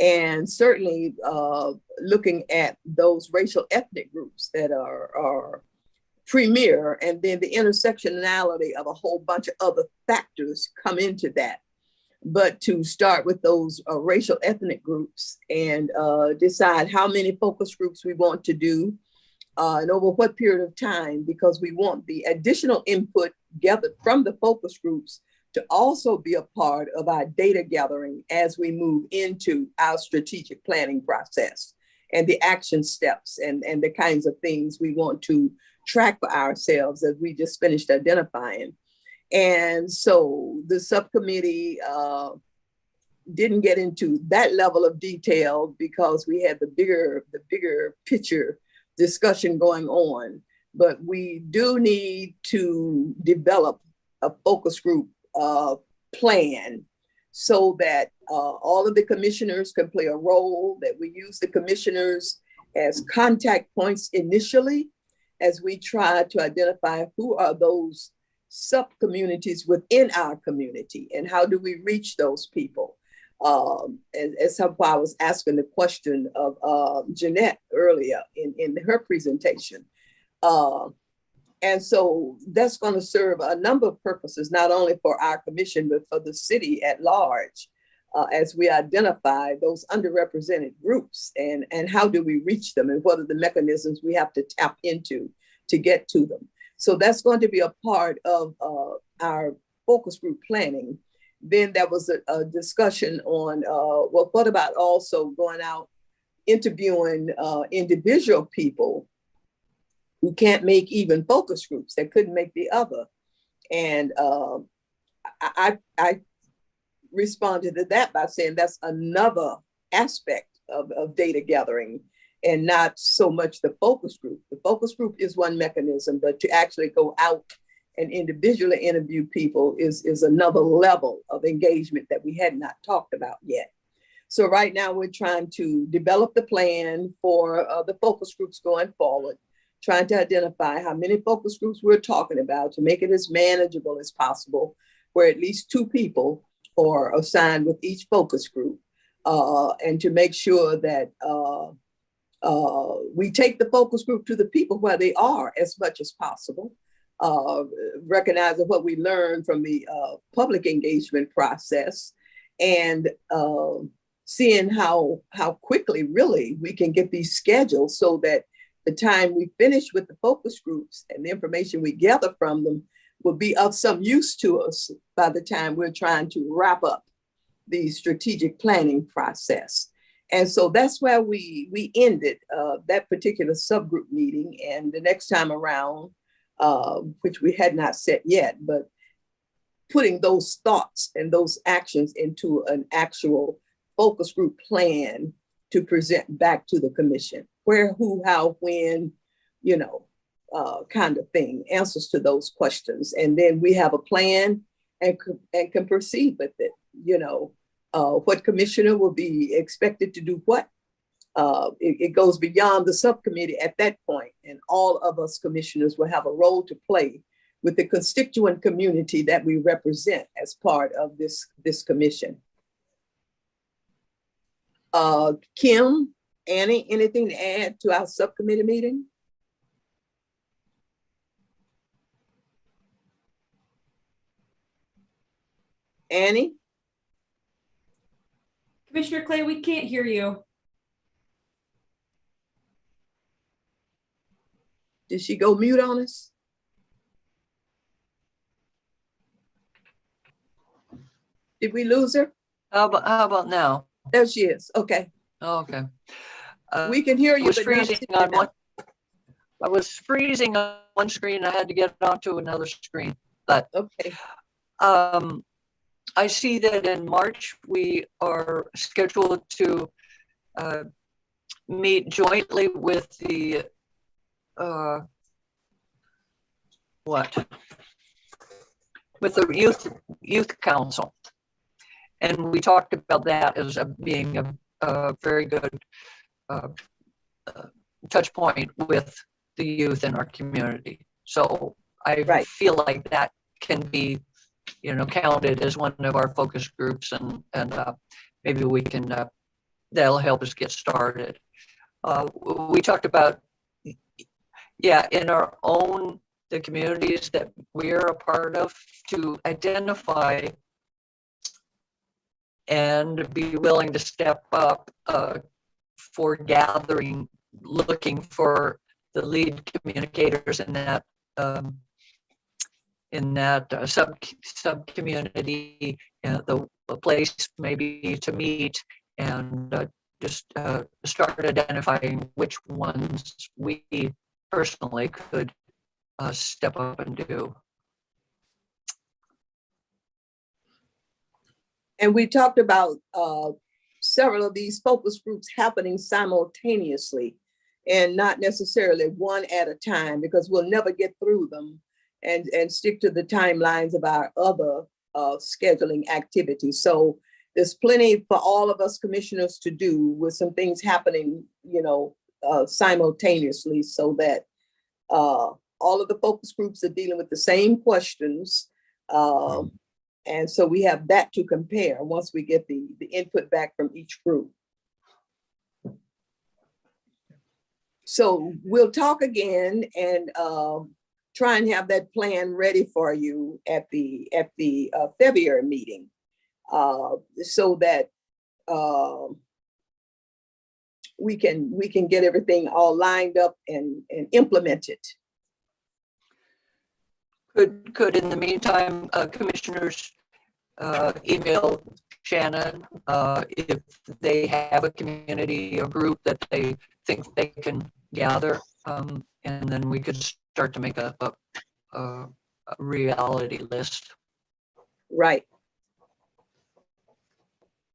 and certainly looking at those racial ethnic groups that are premier, and then the intersectionality of a whole bunch of other factors come into that. But to start with those racial ethnic groups and decide how many focus groups we want to do, and over what period of time, because we want the additional input gathered from the focus groups to also be a part of our data gathering as we move into our strategic planning process and the action steps and the kinds of things we want to track for ourselves as we just finished identifying. And so the subcommittee didn't get into that level of detail because we had the bigger picture discussion going on. But we do need to develop a focus group plan so that all of the commissioners can play a role, that we use the commissioners as contact points initially as we try to identify who are those sub-communities within our community and how do we reach those people. As I was asking the question of Jeanette earlier in her presentation. And so that's going to serve a number of purposes, not only for our commission, but for the city at large, as we identify those underrepresented groups and how do we reach them and what are the mechanisms we have to tap into to get to them. So that's going to be a part of our focus group planning. Then there was a discussion on, well, what about also going out, interviewing individual people who can't make even focus groups, that couldn't make the other. And I responded to that by saying that's another aspect of data gathering and not so much the focus group. The focus group is one mechanism, but to actually go out and individually interview people is another level of engagement that we had not talked about yet. So right now we're trying to develop the plan for the focus groups going forward, trying to identify how many focus groups we're talking about to make it as manageable as possible, where at least 2 people are assigned with each focus group, and to make sure that we take the focus group to the people where they are as much as possible, recognizing what we learned from the public engagement process and seeing how quickly really we can get these scheduled so that the time we finish with the focus groups and the information we gather from them will be of some use to us by the time we're trying to wrap up the strategic planning process. And so that's where we ended that particular subgroup meeting. And the next time around, which we had not set yet, but putting those thoughts and those actions into an actual focus group plan to present back to the commission. Where, who, how, when, you know, kind of thing, answers to those questions. And then we have a plan and can proceed with it. You know, what commissioner will be expected to do what. It goes beyond the subcommittee at that point, and all of us commissioners will have a role to play with the constituent community that we represent as part of this commission. Kim, Annie, anything to add to our subcommittee meeting? Annie? Commissioner Clay, we can't hear you. Did she go mute on us? Did we lose her? How about now? There she is. Okay. Oh, okay. We can hear you. I was but not freezing see you on now. one. I was freezing on one screen. I had to get onto another screen. But Okay. I see that in March we are scheduled to meet jointly with the with the youth council, and we talked about that as being a very good touch point with the youth in our community. So I Right. feel like that can be, you know, counted as one of our focus groups, and maybe we can that'll help us get started. We talked about, yeah, in our own, the communities that we're a part of, to identify and be willing to step up for gathering, looking for the lead communicators in that sub community, the place maybe to meet, and just start identifying which ones we personally could step up and do. And we talked about several of these focus groups happening simultaneously and not necessarily one at a time, because we'll never get through them and stick to the timelines of our other scheduling activities. So there's plenty for all of us commissioners to do with some things happening, simultaneously, so that all of the focus groups are dealing with the same questions. And so we have that to compare once we get the input back from each group. So we'll talk again and try and have that plan ready for you at the February meeting, so that we can get everything all lined up and implemented. Could in the meantime, commissioners email Shannon if they have a community, a group that they think they can gather, and then we could start to make a reality list. Right.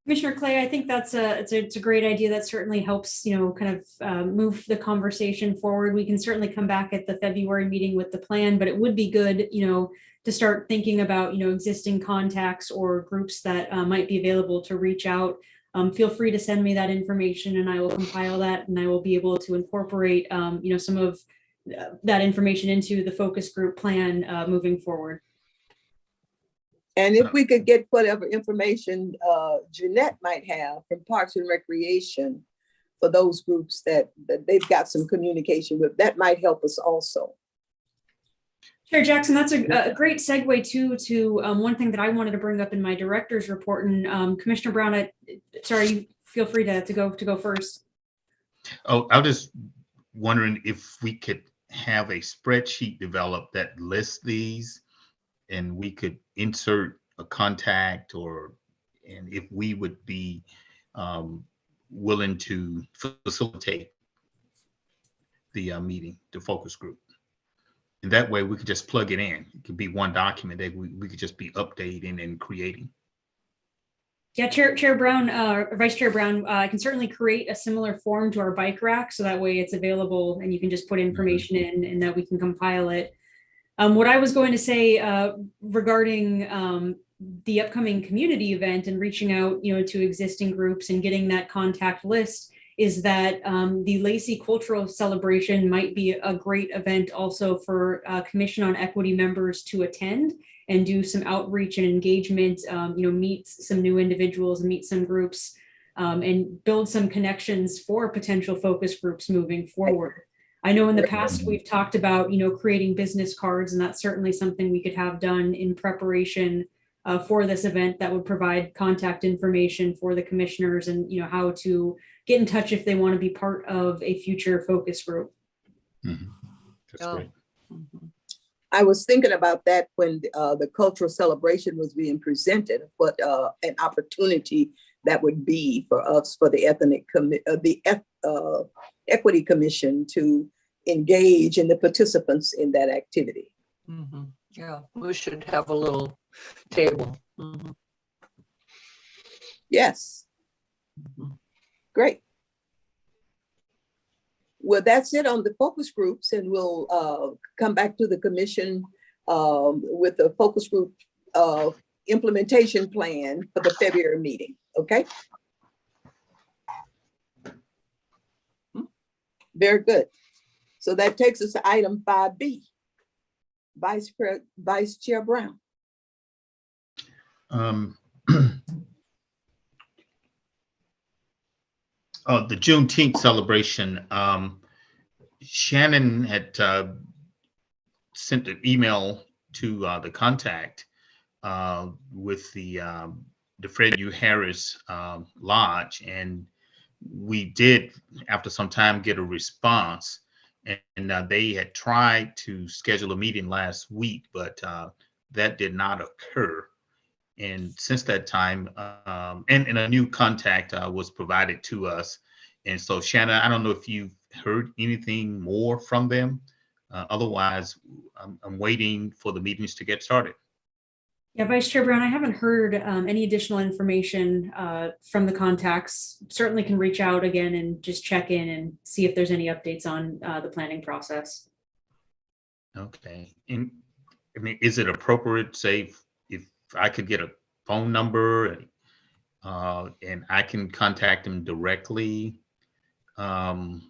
Commissioner Clay, I think it's a great idea. That certainly helps, kind of move the conversation forward. We can certainly come back at the February meeting with the plan, but it would be good, to start thinking about, existing contacts or groups that might be available to reach out. Feel free to send me that information and I will compile that, and I will be able to incorporate, some of that information into the focus group plan moving forward. And if we could get whatever information Jeanette might have from Parks and Recreation for those groups that they've got some communication with, that might help us also. Chair Jackson, that's a great segue to one thing that I wanted to bring up in my director's report. And Commissioner Brown, sorry, feel free to go first. Oh, I was just wondering if we could have a spreadsheet developed that lists these, and we could insert a contact, and if we would be willing to facilitate the meeting, the focus group. And that way we could just plug it in. It could be one document that we could just be updating and creating. Yeah, Chair Brown, Vice Chair Brown, I can certainly create a similar form to our bike rack, so that way it's available and you can just put information in and that we can compile it. What I was going to say regarding the upcoming community event and reaching out, to existing groups and getting that contact list is that the Lacey Cultural Celebration might be a great event also for Commission on Equity members to attend and do some outreach and engagement, meet some new individuals, meet some groups, and build some connections for potential focus groups moving forward. I know in the past we've talked about, creating business cards, and that's certainly something we could have done in preparation for this event that would provide contact information for the commissioners and, how to get in touch if they want to be part of a future focus group. Mm-hmm. That's great. Mm-hmm. I was thinking about that when the cultural celebration was being presented, what an opportunity that would be for us, for the Equity Commission to engage in the participants in that activity. Mm-hmm. Yeah, we should have a little table. Mm-hmm. Yes. Mm-hmm. Great. Well, that's it on the focus groups, and we'll come back to the commission with the focus group implementation plan for the February meeting. Okay. Very good. So that takes us to item 5B. Vice Chair Brown. The Juneteenth celebration. Shannon had sent an email to the contact with the Fred U. Harris Lodge, and we did, after some time, get a response. and they had tried to schedule a meeting last week, but that did not occur. And since that time, and a new contact was provided to us. And so, Shannon, I don't know if you've heard anything more from them. Otherwise, I'm waiting for the meetings to get started. Yeah, Vice Chair Brown, I haven't heard any additional information from the contacts. Certainly can reach out again and just check in and see if there's any updates on the planning process. Okay. And I mean, is it appropriate, say, if I could get a phone number and I can contact them directly, to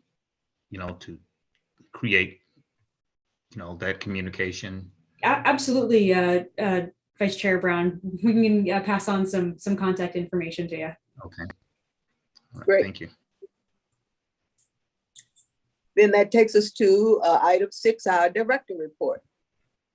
create, that communication? Absolutely, Vice Chair Brown. We can pass on some contact information to you. Okay. All right, Great. thank you. Then that takes us to item 6, our director report.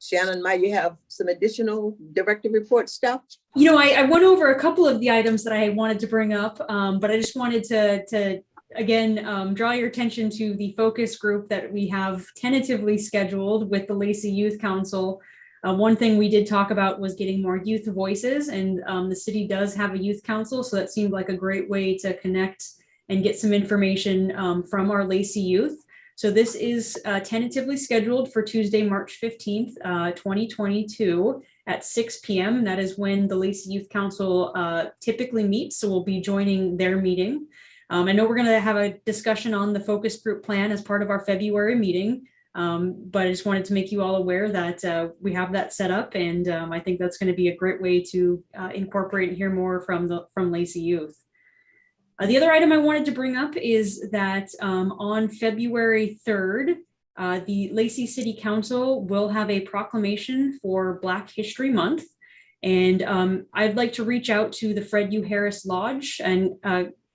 Shannon, might you have some additional director report stuff? I went over a couple of the items that I wanted to bring up, but I just wanted to again, draw your attention to the focus group that we have tentatively scheduled with the Lacey Youth Council. One thing we did talk about was getting more youth voices, and the city does have a youth council, so that seemed like a great way to connect and get some information from our Lacey youth. So this is tentatively scheduled for Tuesday, March 15th, 2022 at 6 p.m. That is when the Lacey Youth Council typically meets, so we'll be joining their meeting. I know we're going to have a discussion on the focus group plan as part of our February meeting, but I just wanted to make you all aware that we have that set up, and I think that's going to be a great way to incorporate and hear more from Lacey Youth. The other item I wanted to bring up is that on February 3rd, the Lacey City Council will have a proclamation for Black History Month. And I'd like to reach out to the Fred U. Harris Lodge and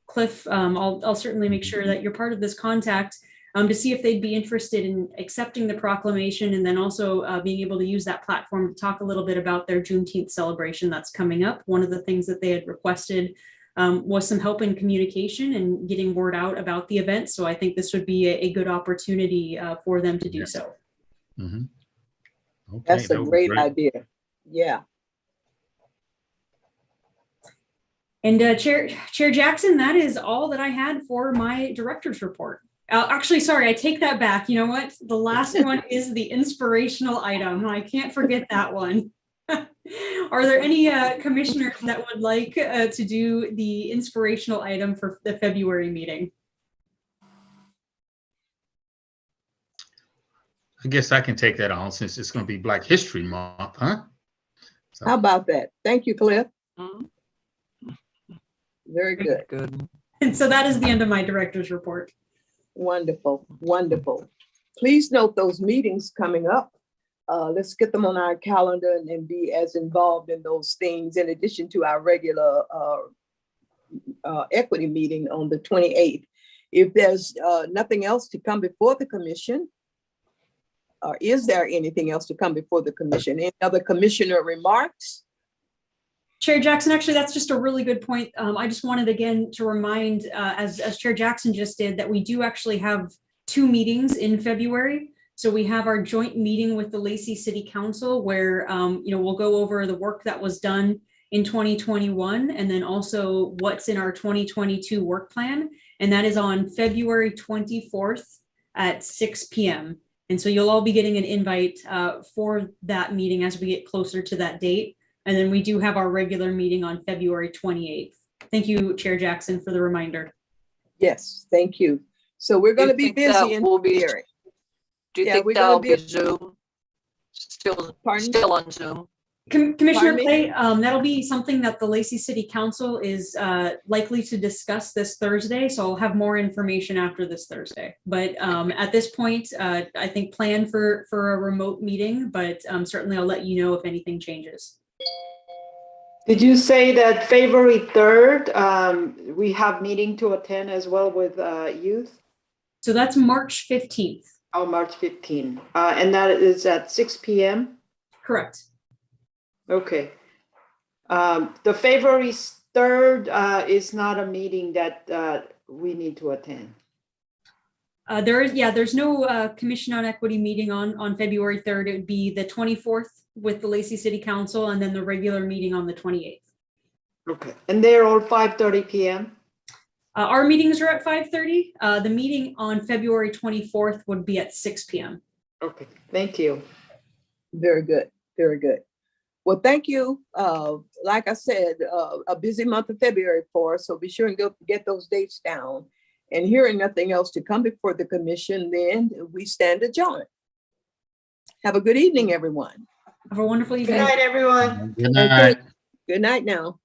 Cliff. I'll certainly make sure that you're part of this contact to see if they'd be interested in accepting the proclamation, and then also being able to use that platform to talk a little bit about their Juneteenth celebration that's coming up. One of the things that they had requested was some help in communication and getting word out about the event. So I think this would be a good opportunity for them to do so. Mm-hmm. Okay, That's a great idea. Yeah. And Chair Jackson, that is all that I had for my director's report. Actually, sorry, I take that back. You know what? The last one is the inspirational item. I can't forget that one. Are there any commissioners that would like to do the inspirational item for the February meeting? I guess I can take that on since it's going to be Black History Month, huh? So. How about that? Thank you, Cliff. Mm-hmm. Very good. Good. And so that is the end of my director's report. Wonderful, wonderful. Please note those meetings coming up. Let's get them on our calendar and be as involved in those things in addition to our regular equity meeting on the 28th. If there's nothing else to come before the commission, or is there anything else to come before the commission? Any other commissioner remarks? Chair Jackson, actually, that's just a really good point. I just wanted again to remind, as Chair Jackson just did, that we do actually have 2 meetings in February. So we have our joint meeting with the Lacey City Council where, we'll go over the work that was done in 2021 and then also what's in our 2022 work plan. And that is on February 24th at 6 p.m. And so you'll all be getting an invite for that meeting as we get closer to that date. And then we do have our regular meeting on February 28th. Thank you, Chair Jackson, for the reminder. Yes, thank you. So we're going to be busy in February. Do you Yeah, think we're that'll gonna be Zoom? Still on Zoom? Commissioner Clay, that'll be something that the Lacey City Council is likely to discuss this Thursday. So I'll have more information after this Thursday. But at this point, I think plan for a remote meeting, but certainly I'll let you know if anything changes. Did you say that February 3rd, we have meeting to attend as well with youth? So that's March 15th. Oh, March 15th. And that is at 6 p.m.? Correct. Okay. The February 3rd is not a meeting that we need to attend. There's no Commission on Equity meeting on February 3rd. It would be the 24th with the Lacey City Council, and then the regular meeting on the 28th. Okay, and they're all 5:30 p.m.? Our meetings are at 5:30. The meeting on February 24th would be at 6 p.m. Okay, thank you. Very good, very good. Well, thank you. Like I said, a busy month of February for us, so be sure and get those dates down. And hearing nothing else to come before the commission, then we stand adjourned. Have a good evening, everyone. Have a wonderful Good evening. night, everyone. Good night. Good night now.